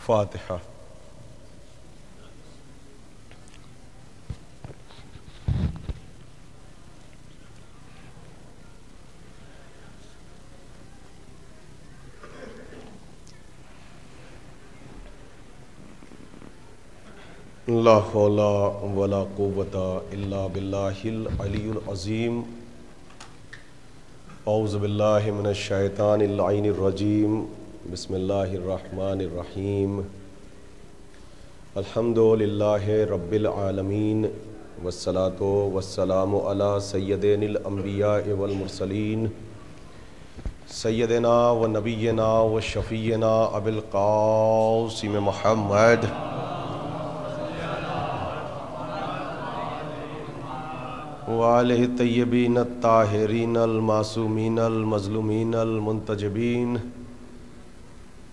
فاتحہ۔ لا حول ولا قوة الا باللہ العلی العظیم۔ اعوذ باللہ من الشیطان اللعین الرجیم۔ بسم اللہ الرحمن الرحیم۔ الحمد للہ رب العالمین، والصلاة والسلام علی سیدین الانبیاء والمرسلین، سیدنا و نبینا و شفیعنا ابی القاسم محمد وآلہ الطیبین الطاہرین المعصومین المظلومین المنتجبین،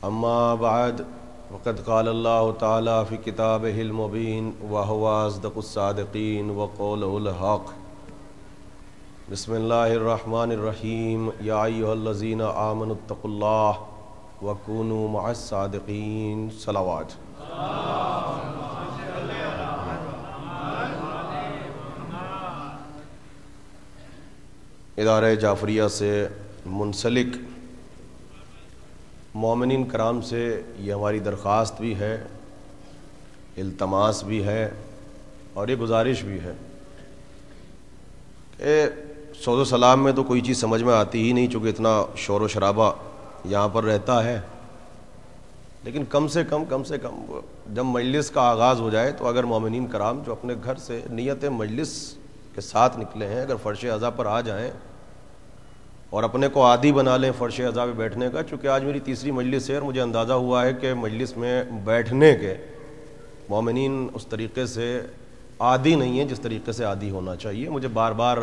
اما بعد، وقد قال اللہ تعالی فی کتابہ المبین وہو اصدق الصادقین وقولہ الحق۔ بسم اللہ الرحمن الرحیم۔ یا ایھا الذین آمنوا اتقوا اللہ وکونوا مع الصادقین۔ صلوات۔ ادارہ جعفریہ سے منسلک مومنین کرام سے یہ ہماری درخواست بھی ہے، التماس بھی ہے اور یہ گزارش بھی ہے کہ سود و سلام میں تو کوئی چیز سمجھ میں آتی ہی نہیں، چونکہ اتنا شور و شرابہ یہاں پر رہتا ہے، لیکن کم سے کم جب مجلس کا آغاز ہو جائے تو اگر مومنین کرام جو اپنے گھر سے نیت مجلس کے ساتھ نکلے ہیں، اگر فرش عزا پر آ جائیں اور اپنے کو عادی بنا لیں فرش عزا پہ بیٹھنے کا، چونکہ آج میری تیسری مجلس ہے اور مجھے اندازہ ہوا ہے کہ مجلس میں بیٹھنے کے مومنین اس طریقے سے عادی نہیں ہیں جس طریقے سے عادی ہونا چاہیے۔ مجھے بار بار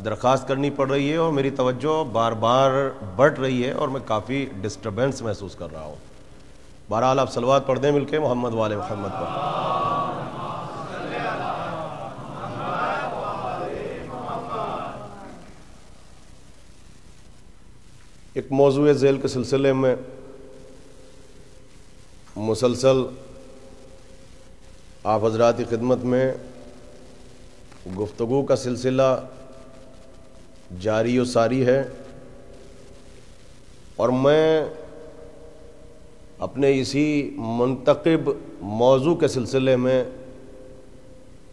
درخواست کرنی پڑ رہی ہے اور میری توجہ بار بار بڑھ رہی ہے اور میں کافی ڈسٹربنس محسوس کر رہا ہوں۔ بہرحال آپ صلوات پڑھ دیں مل کے محمد وآل محمد پر۔ ایک موضوع ذیل کے سلسلے میں مسلسل آپ حضرات کی خدمت میں گفتگو کا سلسلہ جاری و ساری ہے، اور میں اپنے اسی منتخب موضوع کے سلسلے میں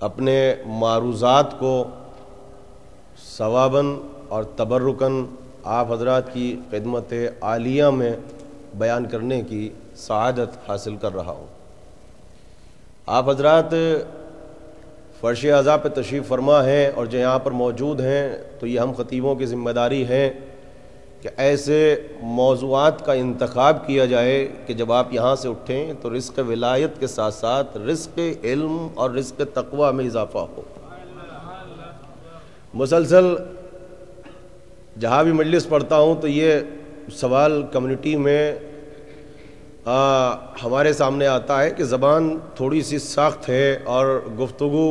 اپنے معروضات کو ثواباً اور تبرکاً آپ حضرات کی خدمت عالیہ میں بیان کرنے کی سعادت حاصل کر رہا ہوں۔ آپ حضرات فرش عزا پہ تشریف فرما ہیں اور جو یہاں پر موجود ہیں، تو یہ ہم خطیبوں کی ذمہ داری ہے کہ ایسے موضوعات کا انتخاب کیا جائے کہ جب آپ یہاں سے اٹھیں تو رزق ولایت کے ساتھ ساتھ رزق علم اور رزق تقوی میں اضافہ ہو۔ مسلسل جہاں بھی مجلس پڑھتا ہوں تو یہ سوال کمیونٹی میں ہمارے سامنے آتا ہے کہ زبان تھوڑی سی سخت ہے اور گفتگو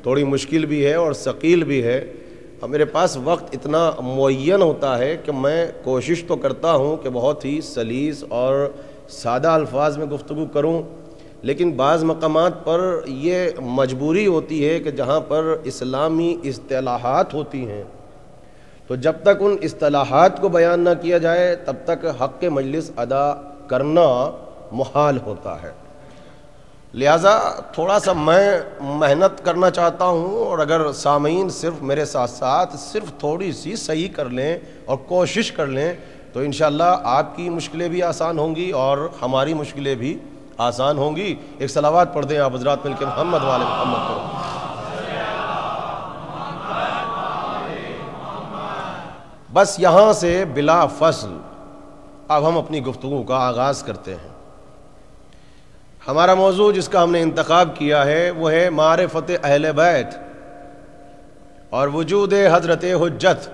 تھوڑی مشکل بھی ہے اور ثقیل بھی ہے، اور میرے پاس وقت اتنا معین ہوتا ہے کہ میں کوشش تو کرتا ہوں کہ بہت ہی سلیس اور سادہ الفاظ میں گفتگو کروں، لیکن بعض مقامات پر یہ مجبوری ہوتی ہے کہ جہاں پر اسلامی اصطلاحات ہوتی ہیں تو جب تک ان اصطلاحات کو بیان نہ کیا جائے تب تک حق مجلس ادا کرنا محال ہوتا ہے۔ لہٰذا تھوڑا سا میں محنت کرنا چاہتا ہوں، اور اگر سامعین صرف میرے ساتھ ساتھ صرف تھوڑی سی صحیح کر لیں اور کوشش کر لیں تو انشاءاللہ آپ کی مشکلیں بھی آسان ہوں گی اور ہماری مشکلیں بھی آسان ہوں گی۔ ایک صلوات پڑھ دیں آپ حضرات مل کے محمد وآل محمد پر۔ بس یہاں سے بلا فصل اب ہم اپنی گفتگو کا آغاز کرتے ہیں۔ ہمارا موضوع جس کا ہم نے انتخاب کیا ہے وہ ہے معرفت اہل بیت اور وجود حضرت حجت۔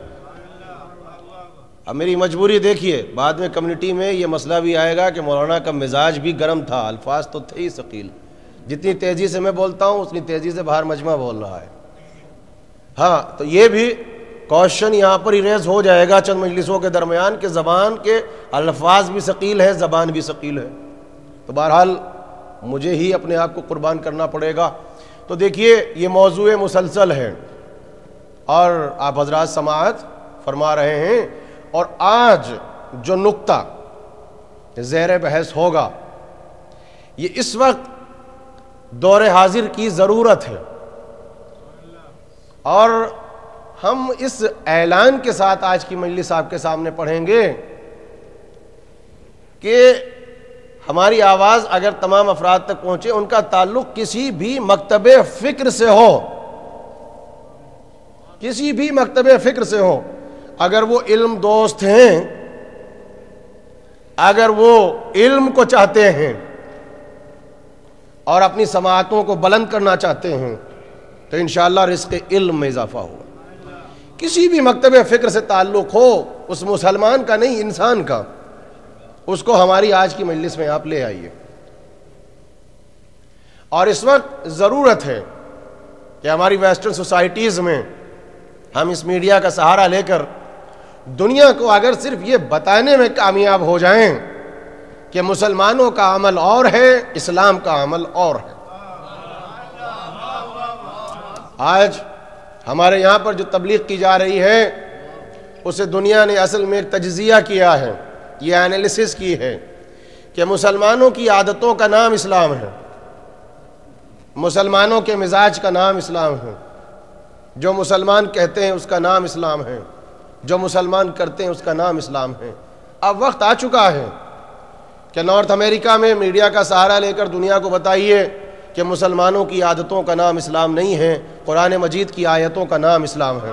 اب میری مجبوری دیکھیے، بعد میں کمیونٹی میں یہ مسئلہ بھی آئے گا کہ مولانا کا مزاج بھی گرم تھا، الفاظ تو تھے ہی ثقیل، جتنی تیزی سے میں بولتا ہوں اتنی تیزی سے باہر مجمع بول رہا ہے۔ ہاں، تو یہ بھی کوشچن یہاں پر اریز ہو جائے گا چند مجلسوں کے درمیان کہ زبان کے الفاظ بھی ثقیل ہیں، زبان بھی ثقیل ہے، تو بہرحال مجھے ہی اپنے آپ کو قربان کرنا پڑے گا۔ تو دیکھیے یہ موضوع مسلسل ہے اور آپ حضرات سماعت فرما رہے ہیں، اور آج جو نقطہ زیر بحث ہوگا یہ اس وقت دور حاضر کی ضرورت ہے، اور ہم اس اعلان کے ساتھ آج کی مجلس آپ کے سامنے پڑھیں گے کہ ہماری آواز اگر تمام افراد تک پہنچے، ان کا تعلق کسی بھی مکتب فکر سے ہو، کسی بھی مکتب فکر سے ہو، اگر وہ علم دوست ہیں، اگر وہ علم کو چاہتے ہیں اور اپنی سماعتوں کو بلند کرنا چاہتے ہیں، تو انشاءاللہ رزق علم میں اضافہ ہوگا۔ کسی بھی مکتب فکر سے تعلق ہو، اس مسلمان کا نہیں، انسان کا، اس کو ہماری آج کی مجلس میں آپ لے آئیے۔ اور اس وقت ضرورت ہے کہ ہماری ویسٹرن سوسائٹیز میں ہم اس میڈیا کا سہارا لے کر دنیا کو اگر صرف یہ بتانے میں کامیاب ہو جائیں کہ مسلمانوں کا عمل اور ہے، اسلام کا عمل اور ہے۔ آج ہمارے یہاں پر جو تبلیغ کی جا رہی ہے اسے دنیا نے اصل میں ایک تجزیہ کیا ہے، یہ انالیسس کی ہے کہ مسلمانوں کی عادتوں کا نام اسلام ہے، مسلمانوں کے مزاج کا نام اسلام ہے، جو مسلمان کہتے ہیں اس کا نام اسلام ہے، جو مسلمان کرتے ہیں اس کا نام اسلام ہے۔ اب وقت آ چکا ہے کہ نارتھ امریکہ میں میڈیا کا سہارا لے کر دنیا کو بتائیے کہ مسلمانوں کی عادتوں کا نام اسلام نہیں ہے، قرآن مجید کی آیتوں کا نام اسلام ہے۔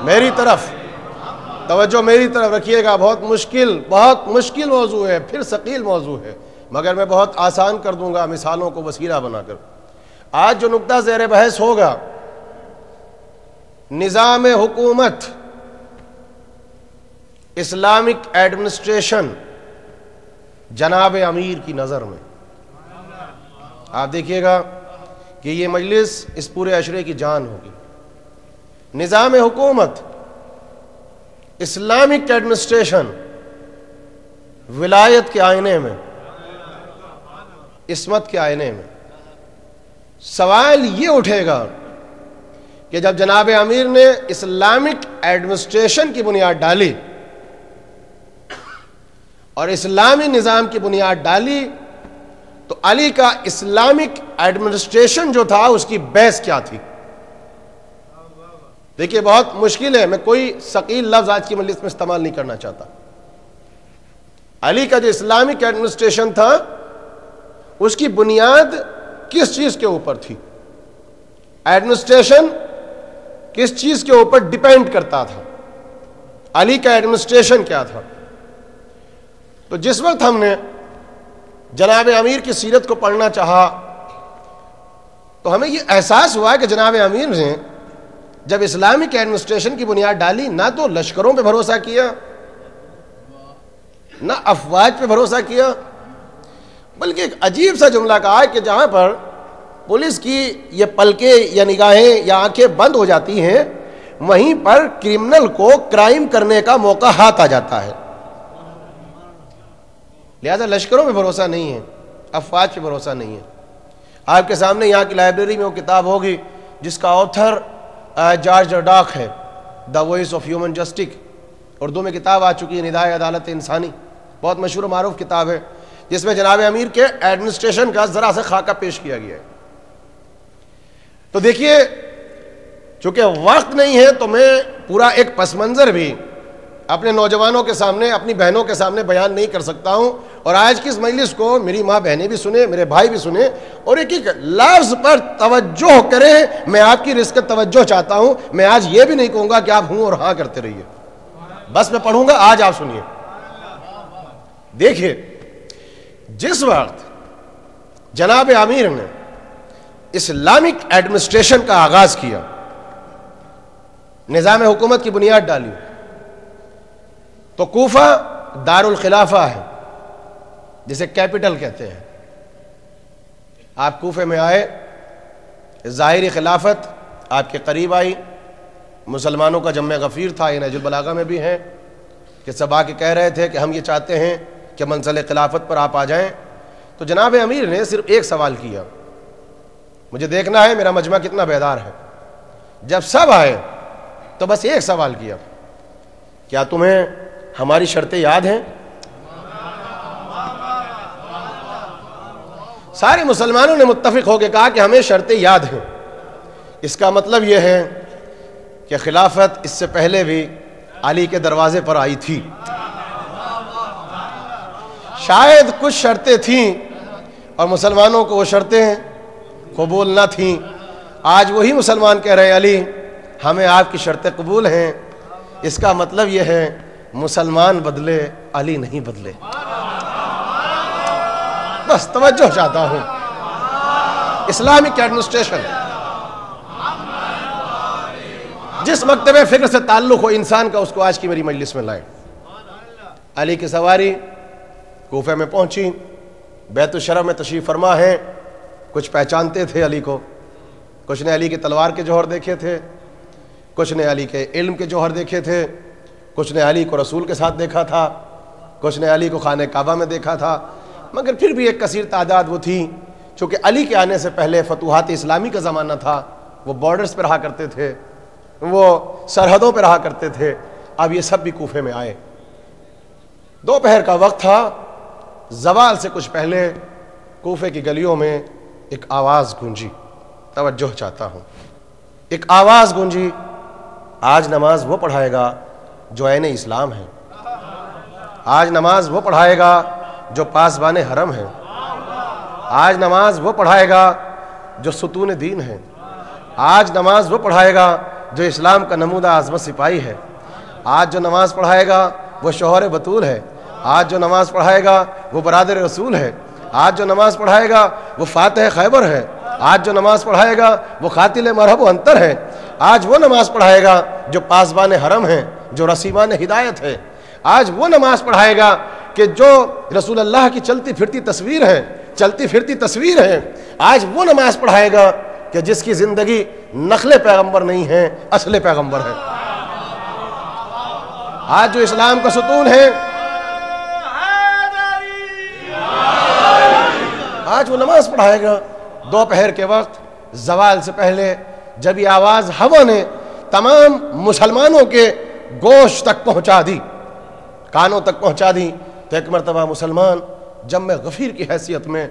میری طرف توجہ، میری طرف رکھیے گا، بہت مشکل موضوع ہے، پھر ثقیل موضوع ہے، مگر میں بہت آسان کر دوں گا مثالوں کو وسیلہ بنا کر۔ آج جو نقطہ زیر بحث ہوگا، نظام حکومت، اسلامک ایڈمنسٹریشن جناب امیر کی نظر میں۔ آپ دیکھیے گا کہ یہ مجلس اس پورے عشرے کی جان ہوگی۔ نظام حکومت، اسلامک ایڈمنسٹریشن، ولایت کے آئینے میں، عصمت کے آئینے میں سوال یہ اٹھے گا کہ جب جناب امیر نے اسلامک ایڈمنسٹریشن کی بنیاد ڈالی اور اسلامی نظام کی بنیاد ڈالی، تو علی کا اسلامک ایڈمنسٹریشن جو تھا اس کی بیس کیا تھی؟ دیکھیے بہت مشکل ہے، میں کوئی ثقیل لفظ آج کی مجلس میں استعمال نہیں کرنا چاہتا۔ علی کا جو اسلامک ایڈمنسٹریشن تھا اس کی بنیاد کس چیز کے اوپر تھی؟ ایڈمنسٹریشن کس چیز کے اوپر ڈیپینڈ کرتا تھا؟ علی کا ایڈمنسٹریشن کیا تھا؟ تو جس وقت ہم نے جناب امیر کی سیرت کو پڑھنا چاہا تو ہمیں یہ احساس ہوا کہ جناب امیر نے جب اسلامک ایڈمنسٹریشن کی بنیاد ڈالی، نہ تو لشکروں پہ بھروسہ کیا، نہ افواج پہ بھروسہ کیا، بلکہ ایک عجیب سا جملہ کہا کہ جہاں پر پولیس کی یہ پلکیں یا نگاہیں یا آنکھیں بند ہو جاتی ہیں، وہیں پر کرمنل کو کرائم کرنے کا موقع ہاتھ آ جاتا ہے۔ لہذا لشکروں پہ بھروسہ نہیں ہے، افواج پہ بھروسہ نہیں ہے۔ آپ کے سامنے یہاں کی لائبریری میں وہ کتاب ہوگی جس کا آتھر جارج ڈاک ہے، the voice of human justice, Urdu میں کتاب آ چکی ہے، ندائے عدالت انسانی، بہت مشہور و معروف کتاب ہے، جس میں جناب امیر کے ایڈمنسٹریشن کا ذرا سا خاکہ پیش کیا گیا ہے۔ تو دیکھیے چونکہ وقت نہیں ہے تو میں پورا ایک پس منظر بھی اپنے نوجوانوں کے سامنے، اپنی بہنوں کے سامنے بیان نہیں کر سکتا ہوں، اور آج کی اس مجلس کو میری ماں بہنیں بھی سنیں، میرے بھائی بھی سنیں، اور ایک ایک لفظ پر توجہ کریں۔ میں آپ کی رزق توجہ چاہتا ہوں، میں آج یہ بھی نہیں کہوں گا کہ آپ ہوں اور ہاں کرتے رہیے، بس میں پڑھوں گا، آج آپ سنیے۔ دیکھیے جس وقت جناب امیر نے اسلامک ایڈمنسٹریشن کا آغاز کیا، نظام حکومت کی بنیاد ڈالی، تو کوفہ دار الخلافہ ہے، جسے کیپٹل کہتے ہیں۔ آپ کوفے میں آئے، ظاہری خلافت آپ کے قریب آئی، مسلمانوں کا جمع غفیر تھا، یہ نہج البلاغہ میں بھی ہیں کہ سب آ کے کہہ رہے تھے کہ ہم یہ چاہتے ہیں کہ منزل خلافت پر آپ آ جائیں. تو جناب امیر نے صرف ایک سوال کیا، مجھے دیکھنا ہے میرا مجمع کتنا بیدار ہے. جب سب آئے تو بس ایک سوال کیا، کیا تمہیں ہماری شرطیں یاد ہیں؟ سارے مسلمانوں نے متفق ہو کے کہا کہ ہمیں شرطیں یاد ہیں. اس کا مطلب یہ ہے کہ خلافت اس سے پہلے بھی علی کے دروازے پر آئی تھی. شاید کچھ شرطیں تھیں اور مسلمانوں کو وہ شرطیں قبول نہ تھیں. آج وہی مسلمان کہہ رہے ہیں علی ہمیں آپ کی شرطیں قبول ہیں. اس کا مطلب یہ ہے مسلمان بدلے علی نہیں بدلے. بس توجہ چاہتا ہوں. اسلامک ایڈمنسٹریشن جس مکتب فکر سے تعلق ہو انسان کا، اس کو آج کی میری مجلس میں لائیں. علی کی سواری کوفہ میں پہنچی، بیت الشرف میں تشریف فرما ہے. کچھ پہچانتے تھے علی کو، کچھ نے علی کی تلوار کے جوہر دیکھے تھے، کچھ نے علی کے علم کے جوہر دیکھے تھے، کچھ نے علی کو رسول کے ساتھ دیکھا تھا، کچھ نے علی کو خانہ کعبہ میں دیکھا تھا. مگر پھر بھی ایک کثیر تعداد وہ تھی چونکہ علی کے آنے سے پہلے فتوحات اسلامی کا زمانہ تھا، وہ بارڈرز پہ رہا کرتے تھے، وہ سرحدوں پہ رہا کرتے تھے. اب یہ سب بھی کوفے میں آئے. دوپہر کا وقت تھا. زوال سے کچھ پہلے کوفے کی گلیوں میں ایک آواز گونجی. توجہ چاہتا ہوں. ایک آواز گونجی، آج نماز وہ پڑھائے گا جو عین اسلام ہے. آج نماز وہ پڑھائے گا جو پاسبان حرم ہے. آج نماز وہ پڑھائے گا جو ستون دین ہے. آج نماز وہ پڑھائے گا جو اسلام کا نمودہ عظمت سپاہی ہے. آج جو نماز پڑھائے گا وہ شوہر بطول ہے. آج جو نماز پڑھائے گا وہ برادر رسول ہے. آج جو نماز پڑھائے گا وہ فاتح خیبر ہے. آج جو نماز پڑھائے گا وہ قاتل مرحب و انتر ہے. آج وہ نماز پڑھائے گا جو پاسبان حرم ہے، جو رسیمان ہدایت ہے. آج وہ نماز پڑھائے گا کہ جو رسول اللہ کی چلتی پھرتی تصویر ہے، چلتی پھرتی تصویر ہے. آج وہ نماز پڑھائے گا کہ جس کی زندگی نقل پیغمبر نہیں ہے، اصل پیغمبر ہے. آج جو اسلام کا ستون ہے، آج وہ نماز پڑھائے گا. دوپہر کے وقت زوال سے پہلے جب یہ آواز ہوا نے تمام مسلمانوں کے گوش تک پہنچا دی، کانوں تک پہنچا دی، تو ایک مرتبہ مسلمان جمع غفیر کی حیثیت میں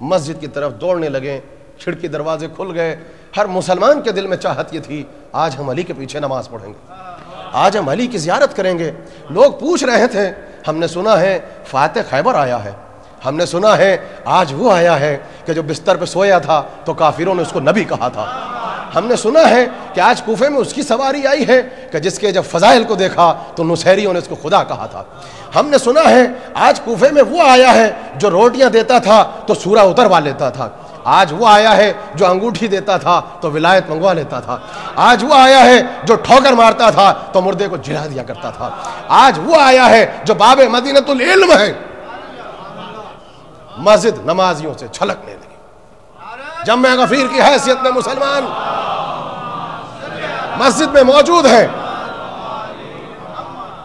مسجد کی طرف دوڑنے لگے. کھڑکی دروازے کھل گئے. ہر مسلمان کے دل میں چاہت یہ تھی آج ہم علی کے پیچھے نماز پڑھیں گے، آج ہم علی کی زیارت کریں گے. لوگ پوچھ رہے تھے ہم نے سنا ہے فاتح خیبر آیا ہے، ہم نے سنا ہے آج وہ آیا ہے کہ جو بستر پہ سویا تھا تو کافروں نے اس کو نبی کہا تھا. ہم نے سنا ہے کہ آج کوفے میں اس کی سواری آئی ہے کہ جس کے جب فضائل کو دیکھا تو نصیریوں نے اس کو خدا کہا تھا. ہم نے سنا ہے آج کوفے میں وہ آیا ہے جو روٹیاں دیتا تھا تو سورہ اتروا لیتا تھا. آج وہ آیا ہے جو انگوٹھی دیتا تھا تو ولایت منگوا لیتا تھا. آج وہ آیا ہے جو ٹھوکر مارتا تھا تو مردے کو جلا دیا کرتا تھا. آج وہ آیا ہے جو باب مدینۃ العلم ہے. مسجد نمازیوں سے چھلکنے لگی. جمع غفیر کی حیثیت میں مسلمان مسجد میں موجود ہیں.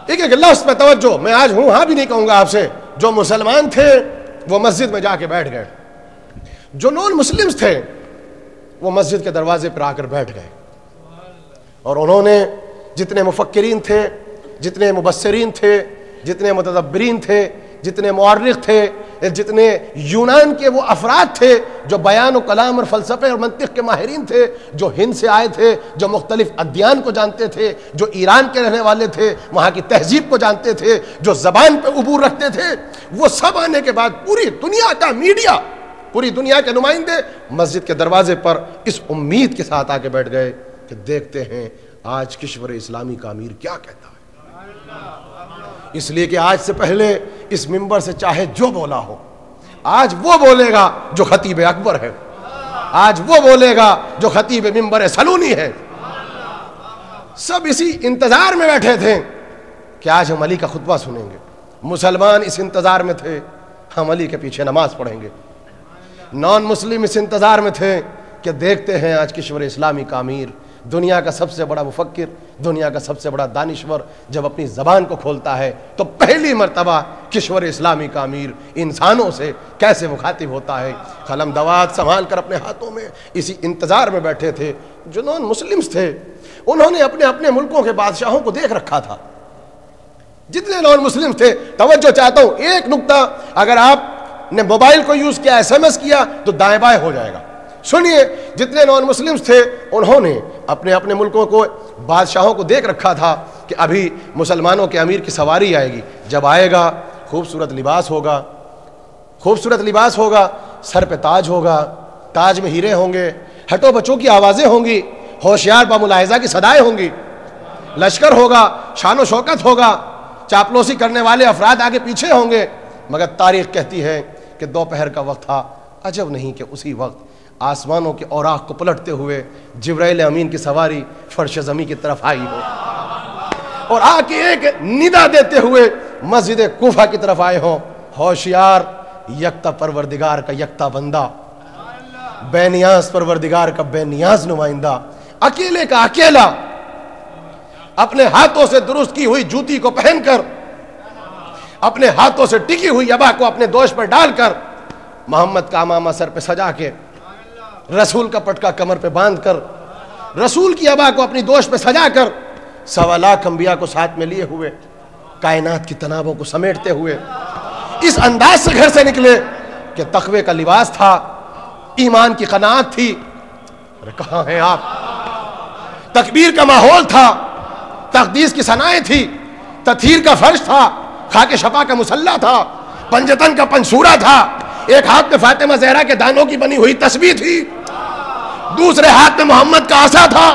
ایک ایک لفظ پہ توجہ. میں آج ہوں ہاں بھی نہیں کہوں گا آپ سے. جو مسلمان تھے وہ مسجد میں جا کے بیٹھ گئے، جو نون مسلمز تھے وہ مسجد کے دروازے پر آ کر بیٹھ گئے. اور انہوں نے جتنے مفکرین تھے، جتنے مبصرین تھے، جتنے متدبرین تھے، جتنے مورخ تھے، جتنے یونان کے وہ افراد تھے جو بیان و کلام اور فلسفے اور منطق کے ماہرین تھے، جو ہند سے آئے تھے، جو مختلف ادیان کو جانتے تھے، جو ایران کے رہنے والے تھے، وہاں کی تہذیب کو جانتے تھے، جو زبان پہ عبور رکھتے تھے، وہ سب آنے کے بعد پوری دنیا کا میڈیا، پوری دنیا کے نمائندے مسجد کے دروازے پر اس امید کے ساتھ آ کے بیٹھ گئے کہ دیکھتے ہیں آج کشور اسلامی کا امیر کیا کہتا ہے. اس لیے کہ آج سے پہلے اس منبر سے چاہے جو بولا ہو، آج وہ بولے گا جو خطیب اکبر ہے، آج وہ بولے گا جو خطیب منبر سلونی ہے. سب اسی انتظار میں بیٹھے تھے کہ آج ہم علی کا خطبہ سنیں گے. مسلمان اس انتظار میں تھے ہم علی کے پیچھے نماز پڑھیں گے. نان مسلم اس انتظار میں تھے کہ دیکھتے ہیں آج کشور اسلامی کا امیر، دنیا کا سب سے بڑا مفکر، دنیا کا سب سے بڑا دانشور جب اپنی زبان کو کھولتا ہے تو پہلی مرتبہ کشور اسلامی کا امیر انسانوں سے کیسے مخاطب ہوتا ہے. قلم دوات سنبھال کر اپنے ہاتھوں میں اسی انتظار میں بیٹھے تھے جو نان مسلمز تھے. انہوں نے اپنے اپنے ملکوں کے بادشاہوں کو دیکھ رکھا تھا. جتنے نان مسلم تھے, توجہ چاہتا ہوں ایک نقطہ, اگر آپ نے موبائل کو یوز کیا, SMS کیا تو دائیں بائیں ہو جائے گا. سنیے, جتنے نان مسلمز تھے انہوں نے اپنے اپنے ملکوں کو بادشاہوں کو دیکھ رکھا تھا کہ ابھی مسلمانوں کے امیر کی سواری آئے گی. جب آئے گا خوبصورت لباس ہوگا, خوبصورت لباس ہوگا, سر پہ تاج ہوگا, تاج میں ہیرے ہوں گے, ہٹو بچوں کی آوازیں ہوں گی, ہوشیار با ملاحظہ کی صدائیں ہوں گی, لشکر ہوگا, شان و شوکت ہوگا, چاپلوسی کرنے والے افراد آگے پیچھے ہوں گے. مگر تاریخ کہتی ہے کہ دوپہر کا وقت تھا. عجب نہیں کہ اسی وقت آسمانوں کے اوراق کو پلٹتے ہوئے جبرائیل امین کی سواری فرش زمین کی طرف آئی ہو اور آ کے ایک ندا دیتے ہوئے مسجد کوفہ کی طرف آئے ہوں. ہوشیار یکتا پروردگار کا یکتا بندہ, بے نیاز پروردگار کا بے نیاز نمائندہ, اکیلے کا اکیلا, اپنے ہاتھوں سے درست کی ہوئی جوتی کو پہن کر, اپنے ہاتھوں سے ٹکی ہوئی ابا کو اپنے دوش پر ڈال کر, محمد کا امامہ سر پہ سجا کے, رسول کا پٹکا کمر پہ باندھ کر, رسول کی ابا کو اپنی دوش پہ سجا کر, 1.25 لاکھ انبیاء کو ساتھ میں لیے ہوئے, کائنات کی تنابوں کو سمیٹتے ہوئے اس انداز سے گھر سے نکلے کہ تقوی کا لباس تھا, ایمان کی قناعت تھی. کہاں ہیں آپ؟ تکبیر کا ماحول تھا, تقدیس کی ثنائیں تھی, تطہیر کا فرش تھا, خاک شفا کا مصلی تھا, پنجتن کا پنسورہ تھا, ایک ہاتھ میں فاطمہ زہرا کے دانوں کی بنی ہوئی تسبیح تھی, دوسرے ہاتھ میں محمد کا عصا تھا.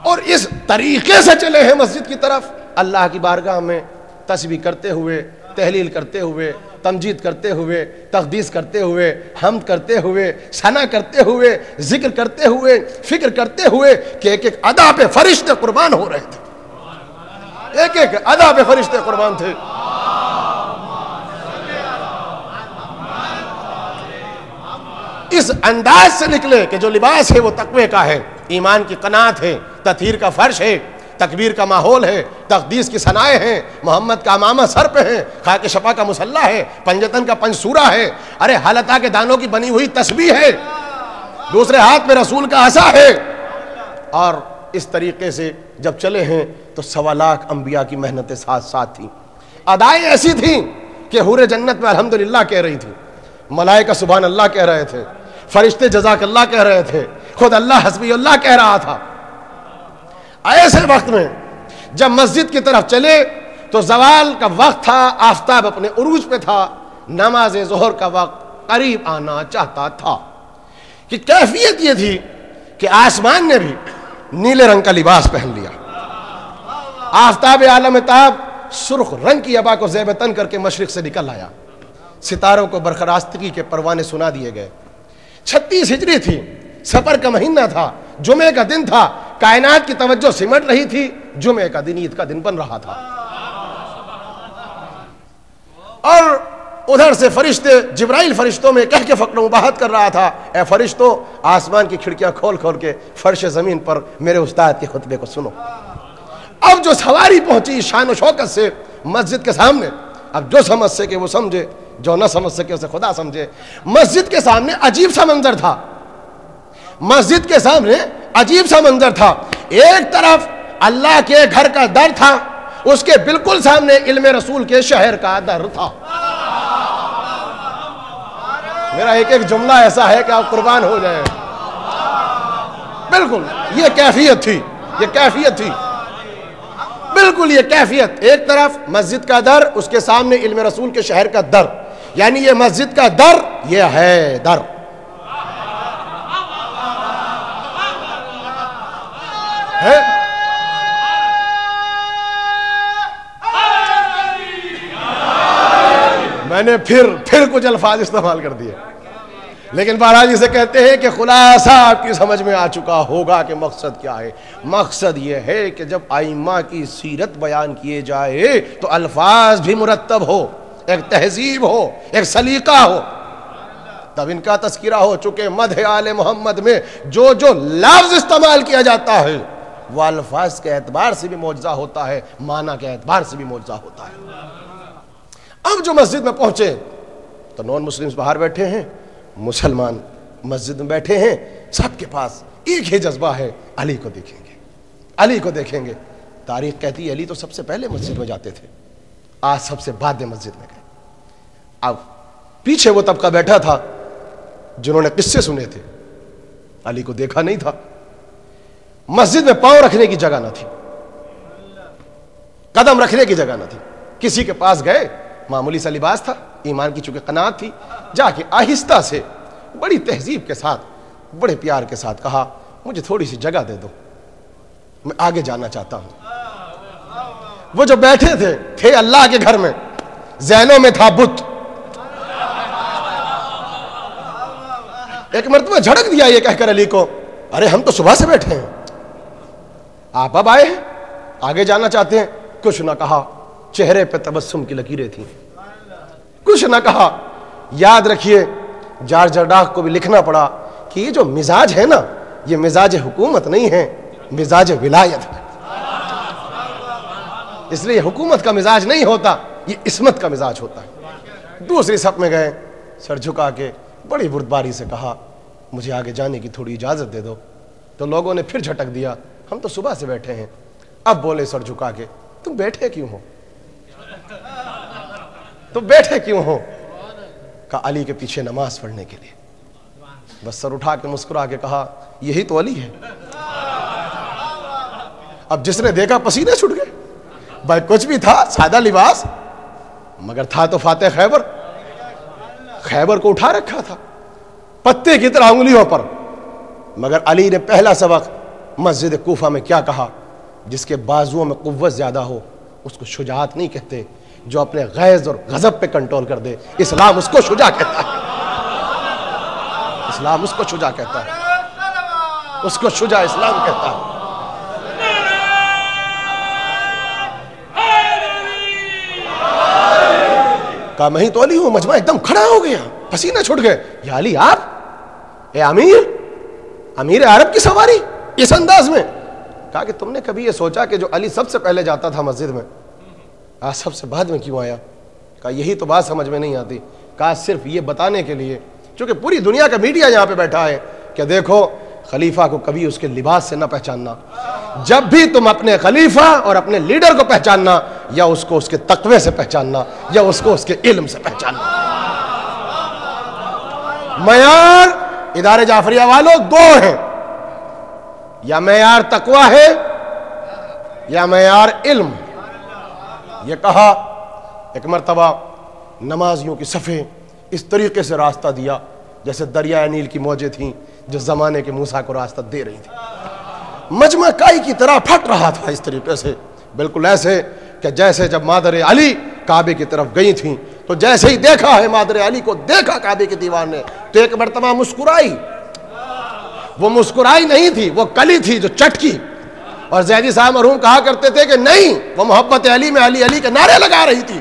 اور اس طریقے سے چلے ہیں مسجد کی طرف, اللہ کی بارگاہ میں تسبیح کرتے ہوئے, تحلیل کرتے ہوئے, تمجید کرتے ہوئے, تقدیس کرتے ہوئے, حمد کرتے ہوئے, ثنا کرتے ہوئے, ذکر کرتے ہوئے, فکر کرتے ہوئے کہ ایک ایک ادا پہ فرشتے قربان ہو رہے تھے, ایک ایک ادا پہ فرشتے قربان تھے. اس انداز سے نکلے کہ جو لباس ہے وہ تقوی کا ہے, ایمان کی قناعت ہے, تطہیر کا فرش ہے, تکبیر کا ماحول ہے, تقدیس کی ثنائیں ہیں, محمد کا امامہ سر پہ ہے, خاک شفا کا مصلی ہے, پنجتن کا پنسورہ ہے, ارے حلطہ کے دانوں کی بنی ہوئی تسبیح ہے, دوسرے ہاتھ میں رسول کا عصا ہے. اور اس طریقے سے جب چلے ہیں تو 1.25 لاکھ انبیاء کی محنتیں ساتھ ساتھ تھیں. ادائیں ایسی تھیں کہ حور جنت میں الحمدللہ کہہ رہی تھی, ملائکہ سبحان اللہ کہہ رہے تھے, فرشتے جزاک اللہ کہہ رہے تھے, خود اللہ حسبی اللہ کہہ رہا تھا. ایسے وقت میں جب مسجد کی طرف چلے تو زوال کا وقت تھا, آفتاب اپنے عروج پہ تھا, نماز ظہر کا وقت قریب آنا چاہتا تھا. کہ کیفیت یہ تھی کہ آسمان نے بھی نیلے رنگ کا لباس پہن لیا, آفتاب عالم تاب سرخ رنگ کی ابا کو زیب تن کر کے مشرق سے نکل آیا, ستاروں کو برخراستگی کے پروانے سنا دیے گئے. 36 ہجری تھی, سفر کا مہینہ تھا, جمعے کا دن تھا, کائنات کی توجہ سمٹ رہی تھی, جمعے کا دن عید کا دن بن رہا تھا. اور ادھر سے فرشتے, جبرائیل فرشتوں میں کہہ کے فقر مباحت کر رہا تھا, اے فرشتوں آسمان کی کھڑکیاں کھول کھول کے فرش زمین پر میرے استاد کے خطبے کو سنو. اب جو سواری پہنچی شان و شوکت سے مسجد کے سامنے, اب جو سمجھ سکے وہ سمجھے, جو نہ سمجھ سکے اسے خدا سمجھے. مسجد کے سامنے عجیب سا منظر تھا, مسجد کے سامنے عجیب سا منظر تھا. ایک طرف اللہ کے گھر کا در تھا, اس کے بالکل سامنے علم رسول کے شہر کا در تھا. میرا ایک ایک جملہ ایسا ہے کہ آپ قربان ہو جائیں. بالکل یہ کیفیت تھی, یہ کیفیت تھی, بالکل یہ کیفیت. ایک طرف مسجد کا در, اس کے سامنے علم رسول کے شہر کا در, یعنی یہ مسجد کا در, یہ ہے در. میں نے پھر کچھ الفاظ استعمال کر دیے, لیکن بہرحال جسے کہتے ہیں کہ خلاصہ آپ کی سمجھ میں آ چکا ہوگا کہ مقصد کیا ہے. مقصد یہ ہے کہ جب ائمہ کی سیرت بیان کیے جائے تو الفاظ بھی مرتب ہو, ایک تہذیب ہو, ایک سلیقہ ہو. تب ان کا تذکرہ ہو چکے مدح آل محمد میں جو جو لفظ استعمال کیا جاتا ہے وہ الفاظ کے اعتبار سے بھی معجزہ ہوتا ہے، معنی کے اعتبار سے بھی معجزہ ہوتا ہے۔ اب جو مسجد میں پہنچے تو نان مسلمز باہر بیٹھے ہیں، مسلمان مسجد میں بیٹھے ہیں، سب کے پاس ایک ہی جذبہ ہے، علی کو دیکھیں گے، علی کو دیکھیں گے۔ تاریخ کہتی ہے علی تو سب سے پہلے مسجد میں جاتے تھے، آج سب سے بعد میں مسجد میں گئے۔ اب پیچھے وہ طبقہ بیٹھا تھا جنہوں نے قصے سنے تھے، علی کو دیکھا نہیں تھا۔ مسجد میں پاؤں رکھنے کی جگہ نہ تھی، قدم رکھنے کی جگہ نہ تھی۔ کسی کے پاس گئے، معمولی سا لباس تھا، ایمان کی چونکہ قناعت تھی، جا کے آہستہ سے بڑی تہذیب کے ساتھ بڑے پیار کے ساتھ کہا مجھے تھوڑی سی جگہ دے دو، میں آگے جانا چاہتا ہوں۔ وہ جو بیٹھے تھے اللہ کے گھر میں، ذہنوں میں تھا بت۔ ایک مرتبہ جھڑک دیا یہ کہہ کر علی کو، ارے ہم تو صبح سے بیٹھے ہیں، آپ اب آئے ہیں، آگے جانا چاہتے ہیں؟ کچھ نہ کہا، چہرے پہ تبسم کی لکیریں تھیں، کچھ نہ کہا۔ یاد رکھیے جارج ڈاک کو بھی لکھنا پڑا کہ یہ جو مزاج ہے نا، یہ مزاج حکومت نہیں ہے، مزاج ولایت ہے۔ اس لیے حکومت کا مزاج نہیں ہوتا، یہ عصمت کا مزاج ہوتا ہے۔ دوسری صف میں گئے، سر جھکا کے بڑی بردباری سے کہا مجھے آگے جانے کی تھوڑی اجازت دے دو۔ تو لوگوں نے پھر جھٹک دیا، ہم تو صبح سے بیٹھے ہیں۔ اب بولے سر جھکا کے، تم بیٹھے کیوں ہو؟ تم بیٹھے کیوں ہو؟ کہا علی کے پیچھے نماز پڑھنے کے لیے۔ بس سر اٹھا کے مسکرا کے کہا یہی تو علی ہے۔ اب جس نے دیکھا پسینے چھوٹ گئے، بھائی کچھ بھی تھا سادہ لباس، مگر تھا تو فاتح خیبر، خیبر کو اٹھا رکھا تھا پتے کی طرح انگلیوں پر۔ مگر علی نے پہلا سبق مسجد کوفہ میں کیا کہا؟ جس کے بازوؤں میں قوت زیادہ ہو اس کو شجاعت نہیں کہتے، جو اپنے غیظ اور غضب پہ کنٹرول کر دے اسلام اس کو شجاع کہتا ہے۔ اسلام اس کو شجاع کہتا ہے، اس کو شجاع اسلام کہتا ہے۔ کہا میں ہی تو علی ہوں۔ مجمع ایک دم کھڑا ہو گیا، پسینے چھوٹ گئے۔ یا علی آپ، اے امیر عرب کی سواری، اس انداز میں؟ کہا کہ تم نے کبھی یہ سوچا کہ جو علی سب سے پہلے جاتا تھا مسجد میں، آج سب سے بعد میں کیوں آیا؟ کہا یہی تو بات سمجھ میں نہیں آتی۔ کہا صرف یہ بتانے کے لیے، چونکہ پوری دنیا کا میڈیا یہاں پہ بیٹھا ہے، کہ دیکھو خلیفہ کو کبھی اس کے لباس سے نہ پہچاننا، جب بھی تم اپنے خلیفہ اور اپنے لیڈر کو پہچاننا، یا اس کو اس کے تقوی سے پہچاننا یا اس کو اس کے علم سے پہچاننا۔ معیار ادارے جعفریہ والوں دو ہیں، یا معیار تقوی ہے یا معیار علم۔ یہ کہا ایک مرتبہ نمازیوں کی صفیں اس طریقے سے راستہ دیا جیسے دریائے نیل کی موجیں تھیں جو زمانے کے موسیٰ کو راستہ دے رہی تھی۔ مجمع کائی کی طرح پھٹ رہا تھا اس طریقے سے، بالکل ایسے کہ جیسے جب مادر علی کعبے کی طرف گئی تھیں تو جیسے ہی دیکھا ہے مادر علی کو، دیکھا کعبے کی دیوار نے، تو ایک مرتبہ مسکرائی۔ وہ مسکرائی نہیں تھی، وہ کلی تھی جو چٹکی۔ اور زیدی صاحب مرحوم کہا کرتے تھے کہ نہیں، وہ محبت علی میں علی علی کے نعرے لگا رہی تھی،